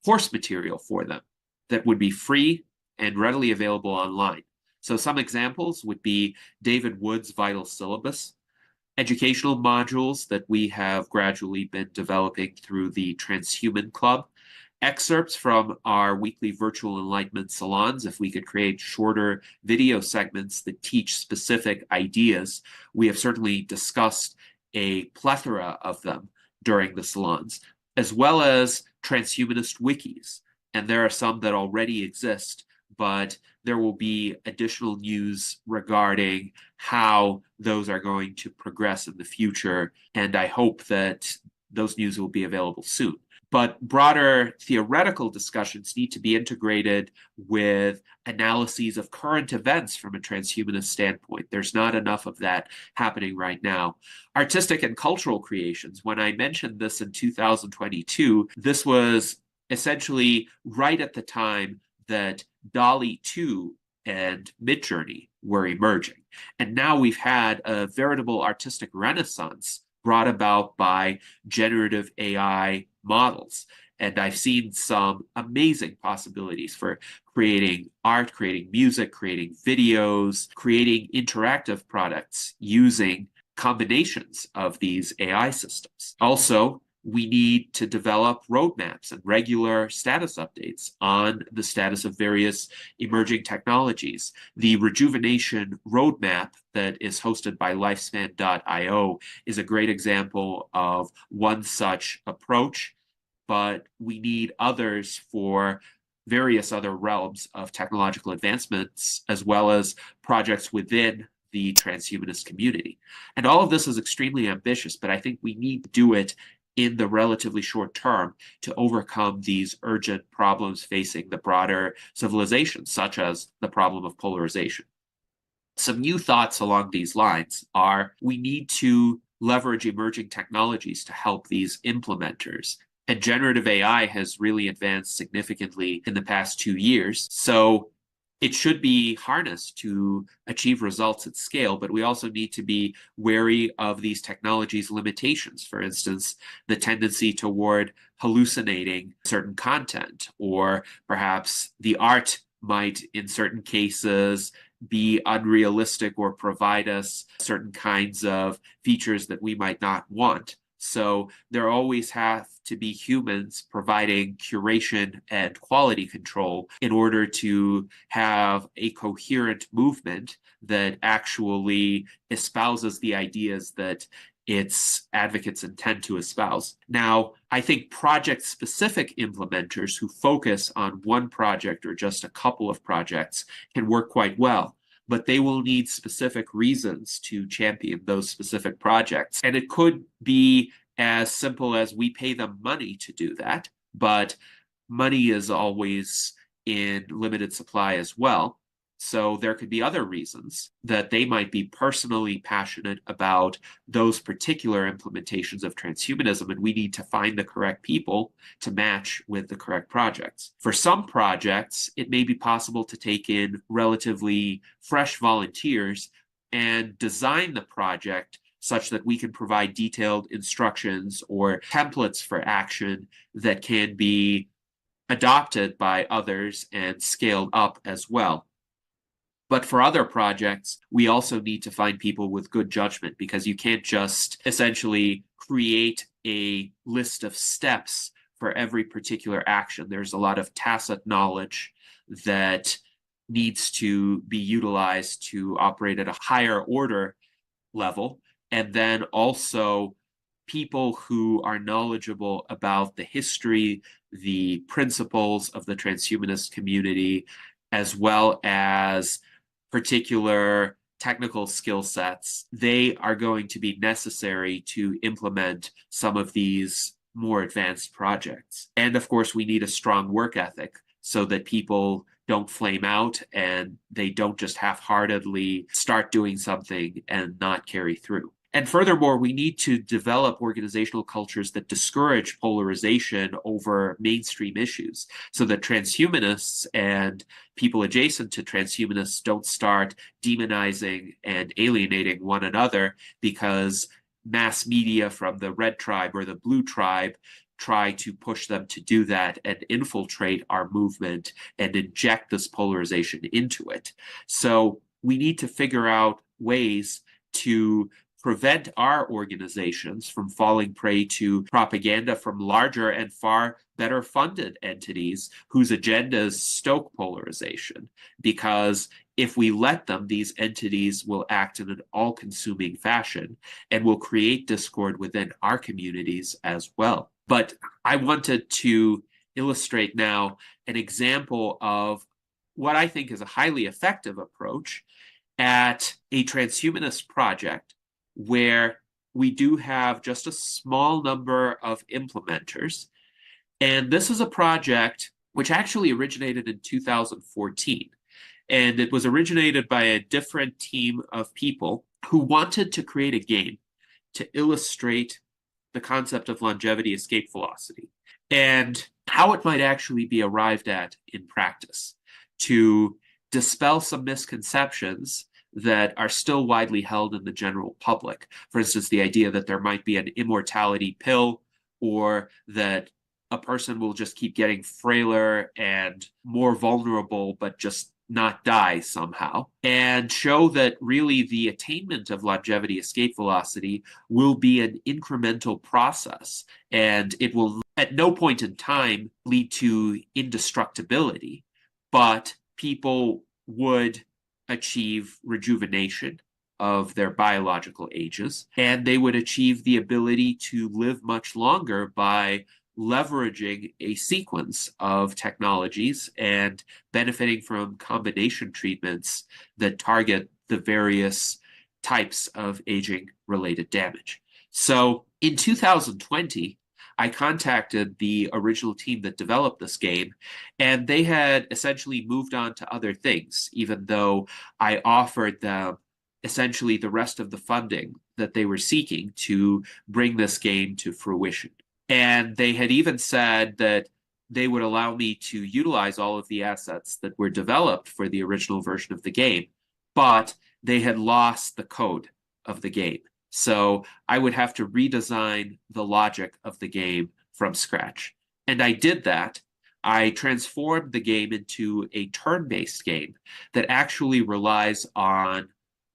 course material for them that would be free and readily available online. So some examples would be David Wood's Vital Syllabus, educational modules that we have gradually been developing through the Transhuman Club, excerpts from our weekly virtual enlightenment salons. If we could create shorter video segments that teach specific ideas, we have certainly discussed a plethora of them during the salons, as well as transhumanist wikis. And there are some that already exist, but there will be additional news regarding how those are going to progress in the future. And I hope that those news will be available soon. But broader theoretical discussions need to be integrated with analyses of current events from a transhumanist standpoint. There's not enough of that happening right now. Artistic and cultural creations, when I mentioned this in 2022, this was essentially right at the time that DALL-E 2 and Midjourney were emerging. And now we've had a veritable artistic renaissance brought about by generative AI models. And I've seen some amazing possibilities for creating art, creating music, creating videos, creating interactive products using combinations of these AI systems. Also, we need to develop roadmaps and regular status updates on the status of various emerging technologies. The Rejuvenation Roadmap that is hosted by Lifespan.io is a great example of one such approach, but we need others for various other realms of technological advancements, as well as projects within the transhumanist community. And all of this is extremely ambitious, but I think we need to do it in the relatively short term to overcome these urgent problems facing the broader civilization, such as the problem of polarization. Some new thoughts along these lines are we need to leverage emerging technologies to help these implementers. And generative AI has really advanced significantly in the past 2 years. So it should be harnessed to achieve results at scale, but we also need to be wary of these technologies' limitations. For instance, the tendency toward hallucinating certain content, or perhaps the art might, in certain cases, be unrealistic or provide us certain kinds of features that we might not want. So there always have to be humans providing curation and quality control in order to have a coherent movement that actually espouses the ideas that its advocates intend to espouse. Now, I think project-specific implementers who focus on one project or just a couple of projects can work quite well, but they will need specific reasons to champion those specific projects. And it could be as simple as we pay them money to do that, but money is always in limited supply as well. So there could be other reasons that they might be personally passionate about those particular implementations of transhumanism, and we need to find the correct people to match with the correct projects. For some projects, it may be possible to take in relatively fresh volunteers and design the project such that we can provide detailed instructions or templates for action that can be adopted by others and scaled up as well. But for other projects, we also need to find people with good judgment, because you can't just essentially create a list of steps for every particular action. There's a lot of tacit knowledge that needs to be utilized to operate at a higher order level. And then also people who are knowledgeable about the history, the principles of the transhumanist community, as well as particular technical skill sets. They are going to be necessary to implement some of these more advanced projects. And of course, we need a strong work ethic so that people don't flame out and they don't just half-heartedly start doing something and not carry through. And furthermore, we need to develop organizational cultures that discourage polarization over mainstream issues, so that transhumanists and people adjacent to transhumanists don't start demonizing and alienating one another because mass media from the red tribe or the blue tribe try to push them to do that and infiltrate our movement and inject this polarization into it. So we need to figure out ways to prevent our organizations from falling prey to propaganda from larger and far better funded entities whose agendas stoke polarization. Because if we let them, these entities will act in an all-consuming fashion and will create discord within our communities as well. But I wanted to illustrate now an example of what I think is a highly effective approach at a transhumanist project where we do have just a small number of implementers. And this is a project which actually originated in 2014. And it was originated by a different team of people who wanted to create a game to illustrate the concept of longevity escape velocity and how it might actually be arrived at in practice to dispel some misconceptions that are still widely held in the general public. For instance, the idea that there might be an immortality pill, or that a person will just keep getting frailer and more vulnerable, but just not die somehow, and show that really the attainment of longevity escape velocity will be an incremental process, and it will at no point in time lead to indestructibility, but people would achieve rejuvenation of their biological ages, and they would achieve the ability to live much longer by leveraging a sequence of technologies and benefiting from combination treatments that target the various types of aging-related damage. So in 2020, I contacted the original team that developed this game, and they had essentially moved on to other things, even though I offered them essentially the rest of the funding that they were seeking to bring this game to fruition. And they had even said that they would allow me to utilize all of the assets that were developed for the original version of the game, but they had lost the code of the game. So I would have to redesign the logic of the game from scratch. And I did that. I transformed the game into a turn-based game that actually relies on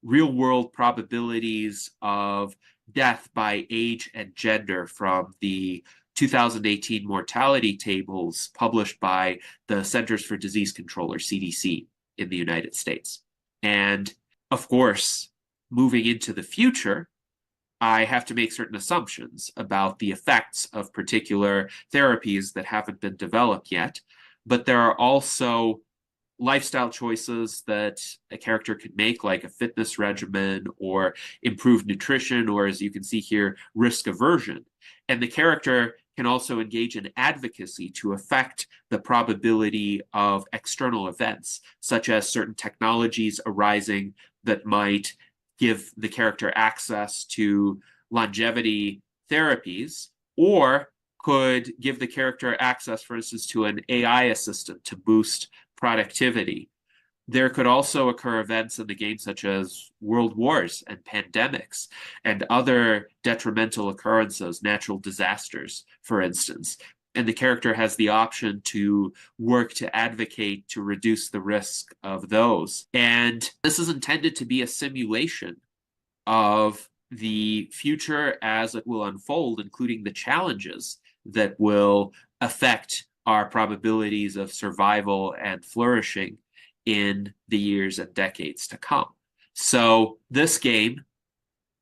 real-world probabilities of death by age and gender from the 2018 mortality tables published by the Centers for Disease Control, or CDC, in the United States. And of course, moving into the future, I have to make certain assumptions about the effects of particular therapies that haven't been developed yet. But there are also lifestyle choices that a character could make, like a fitness regimen or improved nutrition, or, as you can see here, risk aversion. And the character can also engage in advocacy to affect the probability of external events, such as certain technologies arising that might give the character access to longevity therapies, or could give the character access, for instance, to an AI assistant to boost productivity. There could also occur events in the game such as world wars and pandemics and other detrimental occurrences, natural disasters, for instance. and the character has the option to work to advocate to reduce the risk of those. And this is intended to be a simulation of the future as it will unfold, including the challenges that will affect our probabilities of survival and flourishing in the years and decades to come. So this game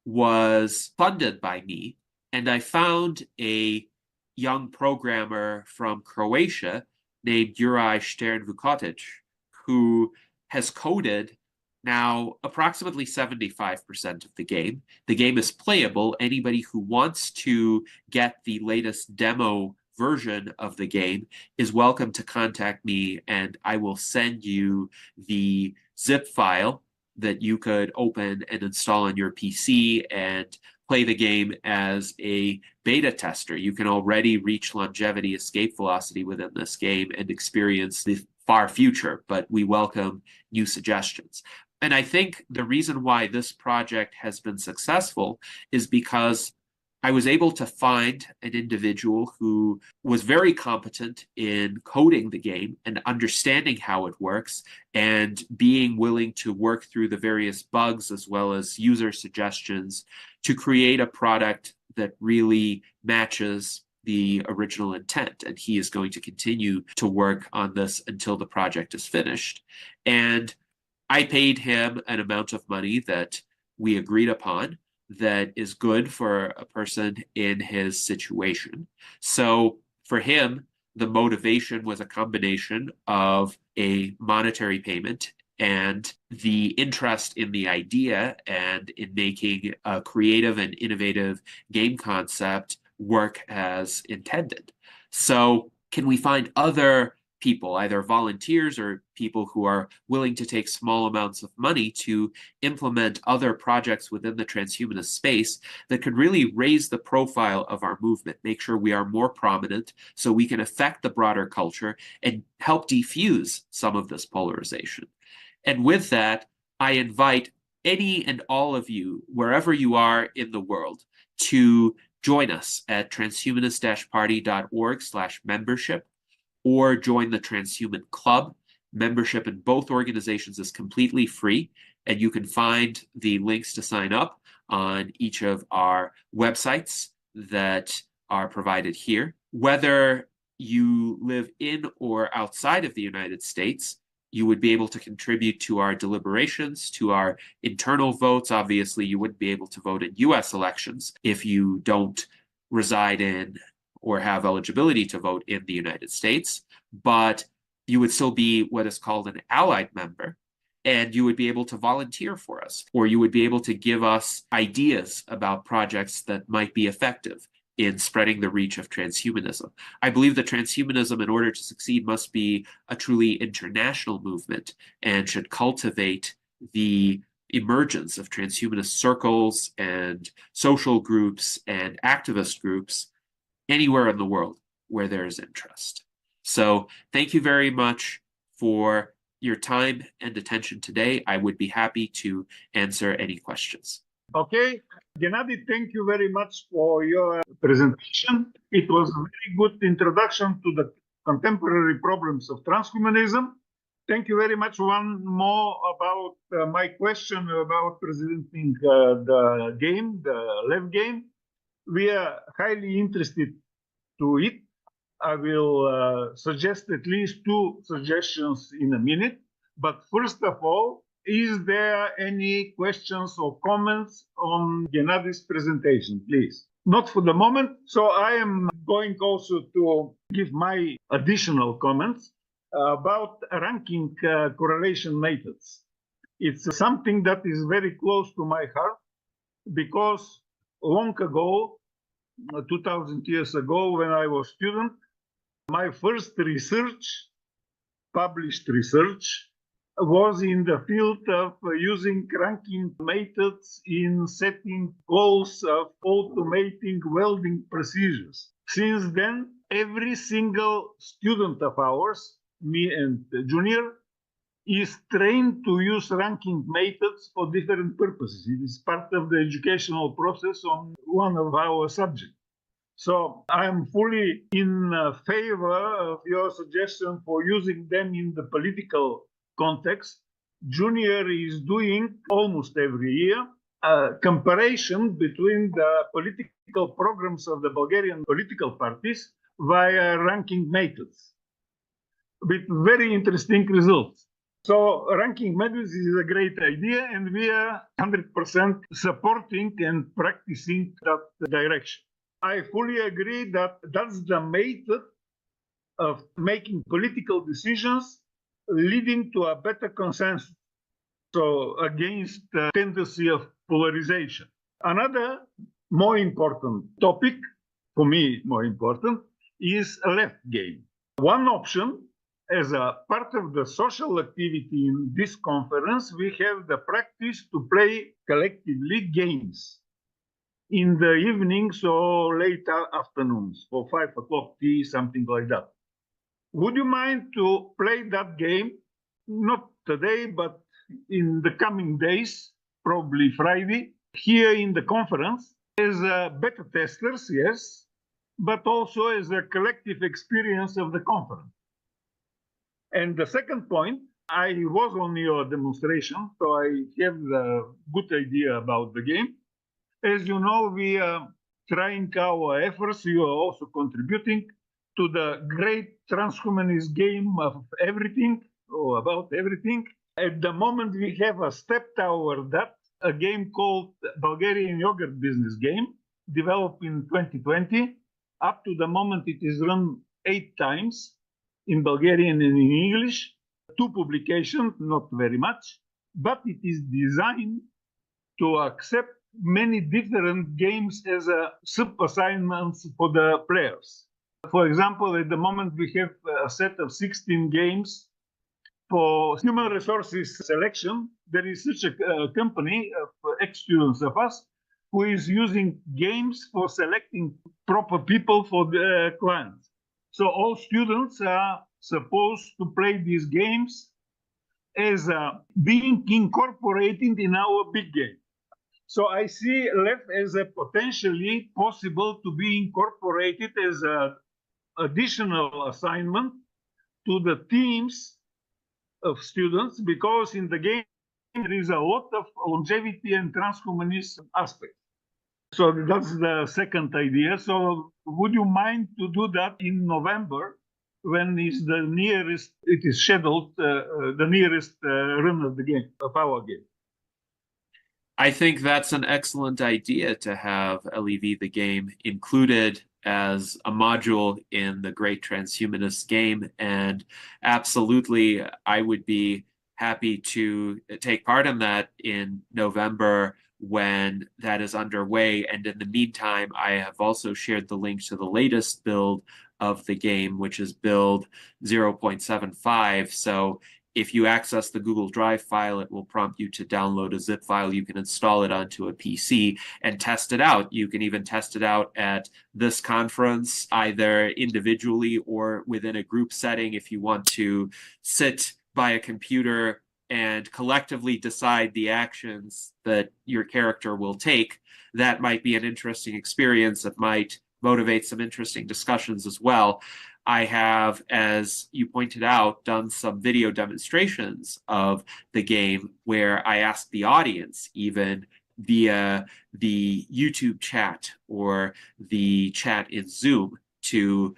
was funded by me, and I found a young programmer from Croatia named Juraj Stern-Vukotic, who has coded now approximately 75% of the game. The game is playable. Anybody who wants to get the latest demo version of the game is welcome to contact me, and I will send you the zip file that you could open and install on your PC and play the game as a beta tester. You can already reach longevity escape velocity within this game and experience the far future, but we welcome new suggestions. And I think the reason why this project has been successful is because I was able to find an individual who was very competent in coding the game and understanding how it works and being willing to work through the various bugs as well as user suggestions to create a product that really matches the original intent. And he is going to continue to work on this until the project is finished. And I paid him an amount of money that we agreed upon that is good for a person in his situation. So for him, the motivation was a combination of a monetary payment and the interest in the idea and in making a creative and innovative game concept work as intended. So can we find other people, either volunteers or people who are willing to take small amounts of money to implement other projects within the transhumanist space that could really raise the profile of our movement, make sure we are more prominent so we can affect the broader culture and help defuse some of this polarization. And with that, I invite any and all of you, wherever you are in the world, to join us at transhumanist-party.org/membership or join the Transhuman Club. Membership in both organizations is completely free, and you can find the links to sign up on each of our websites that are provided here. Whether you live in or outside of the United States, you would be able to contribute to our deliberations, to our internal votes. Obviously, you wouldn't be able to vote in US elections if you don't reside in or have eligibility to vote in the United States, but you would still be what is called an allied member, and you would be able to volunteer for us, or you would be able to give us ideas about projects that might be effective in spreading the reach of transhumanism. I believe that transhumanism, in order to succeed, must be a truly international movement and should cultivate the emergence of transhumanist circles and social groups and activist groups anywhere in the world where there is interest. So thank you very much for your time and attention today. I would be happy to answer any questions. Okay, Gennady, thank you very much for your presentation. It was a very good introduction to the contemporary problems of transhumanism. Thank you very much. One more about my question about presenting the game, the LEV game. We are highly interested to it. I will suggest at least 2 suggestions in a minute. But first of all, is there any questions or comments on Gennady's presentation, please? Not for the moment. So I am going also to give my additional comments about ranking correlation methods. It's something that is very close to my heart because long ago, 2000 years ago, when I was a student, my first research, published research, was in the field of using ranking methods in setting goals of automating welding procedures. Since then, every single student of ours, me and junior, is trained to use ranking methods for different purposes. It is part of the educational process on one of our subjects. So I am fully in favor of your suggestion for using them in the political context. Junior is doing almost every year a comparison between the political programs of the Bulgarian political parties via ranking methods with very interesting results. So ranking methods is a great idea, and we are 100% supporting and practicing that direction. I fully agree that that's the method of making political decisions leading to a better consensus. So against the tendency of polarization. Another more important topic, for me more important, is a left game. One option, as a part of the social activity in this conference, we have the practice to play collectively games in the evenings or late afternoons for 5 o'clock tea, something like that. Would you mind to play that game? Not today, but in the coming days, probably Friday, here in the conference, as beta testers, yes, but also as a collective experience of the conference. And the second point, I was on your demonstration, so I have a good idea about the game. As you know, we are trying our efforts. You are also contributing to the great transhumanist game of everything, or about everything. At the moment, we have a step toward that, a game called Bulgarian Yogurt Business Game, developed in 2020. Up to the moment, it is run 8 times in Bulgarian and in English, 2 publications, not very much, but it is designed to accept many different games as a sub-assignments for the players. For example, at the moment we have a set of 16 games for human resources selection. There is such a company of ex-students of us who is using games for selecting proper people for the clients. So all students are supposed to play these games as being incorporated in our big game. So I see left as a potentially possible to be incorporated as an additional assignment to the teams of students, because in the game there is a lot of longevity and transhumanist aspects. So that's the second idea. So would you mind to do that in November, when is the nearest, it is scheduled, the nearest run of the game, of our game? I think that's an excellent idea to have LEV the game included as a module in the Great Transhumanist game. And absolutely, I would be happy to take part in that in November when that is underway. And in the meantime, I have also shared the link to the latest build of the game, which is build 0.75. So if you access the Google Drive file, it will prompt you to download a zip file. You can install it onto a PC and test it out. You can even test it out at this conference, either individually or within a group setting if you want to sit by a computer and collectively decide the actions that your character will take. That might be an interesting experience. It might motivate some interesting discussions as well. I have, as you pointed out, done some video demonstrations of the game where I asked the audience, even via the YouTube chat or the chat in Zoom, to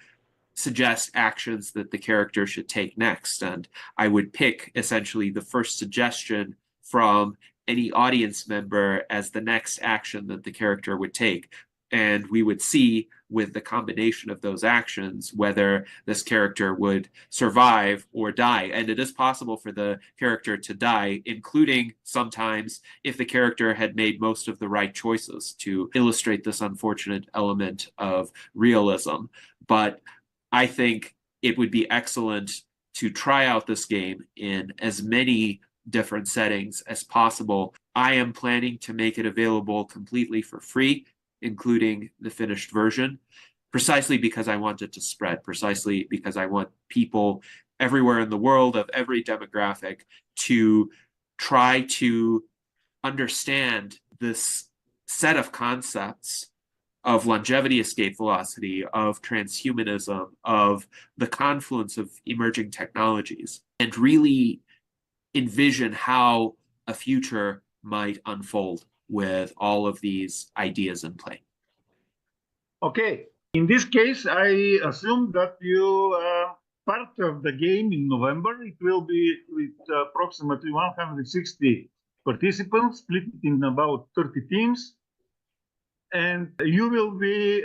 suggest actions that the character should take next. And I would pick essentially the first suggestion from any audience member as the next action that the character would take. And we would see with the combination of those actions whether this character would survive or die. And it is possible for the character to die, including sometimes if the character had made most of the right choices, to illustrate this unfortunate element of realism. But I think it would be excellent to try out this game in as many different settings as possible. I am planning to make it available completely for free, including the finished version, precisely because I want it to spread, precisely because I want people everywhere in the world of every demographic to try to understand this set of concepts of longevity escape velocity, of transhumanism, of the confluence of emerging technologies, and really envision how a future might unfold with all of these ideas in play. Okay. In this case, I assume that you are part of the game in November. It will be with approximately 160 participants, split in about 30 teams. And you will be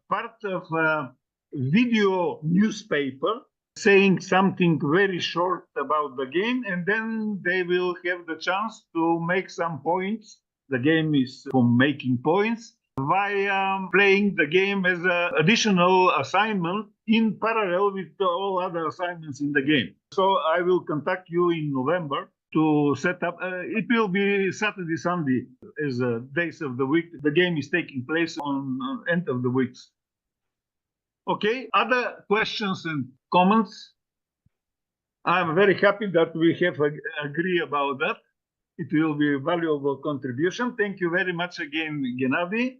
part of a video newspaper saying something very short about the game, and then they will have the chance to make some points. The game is for making points via playing the game as an additional assignment in parallel with all other assignments in the game. So I will contact you in November to set up. It will be Saturday, Sunday as days of the week. The game is taking place on end of the weeks. Okay, other questions and comments? I'm very happy that we have agree about that. It will be a valuable contribution. Thank you very much again, Gennady.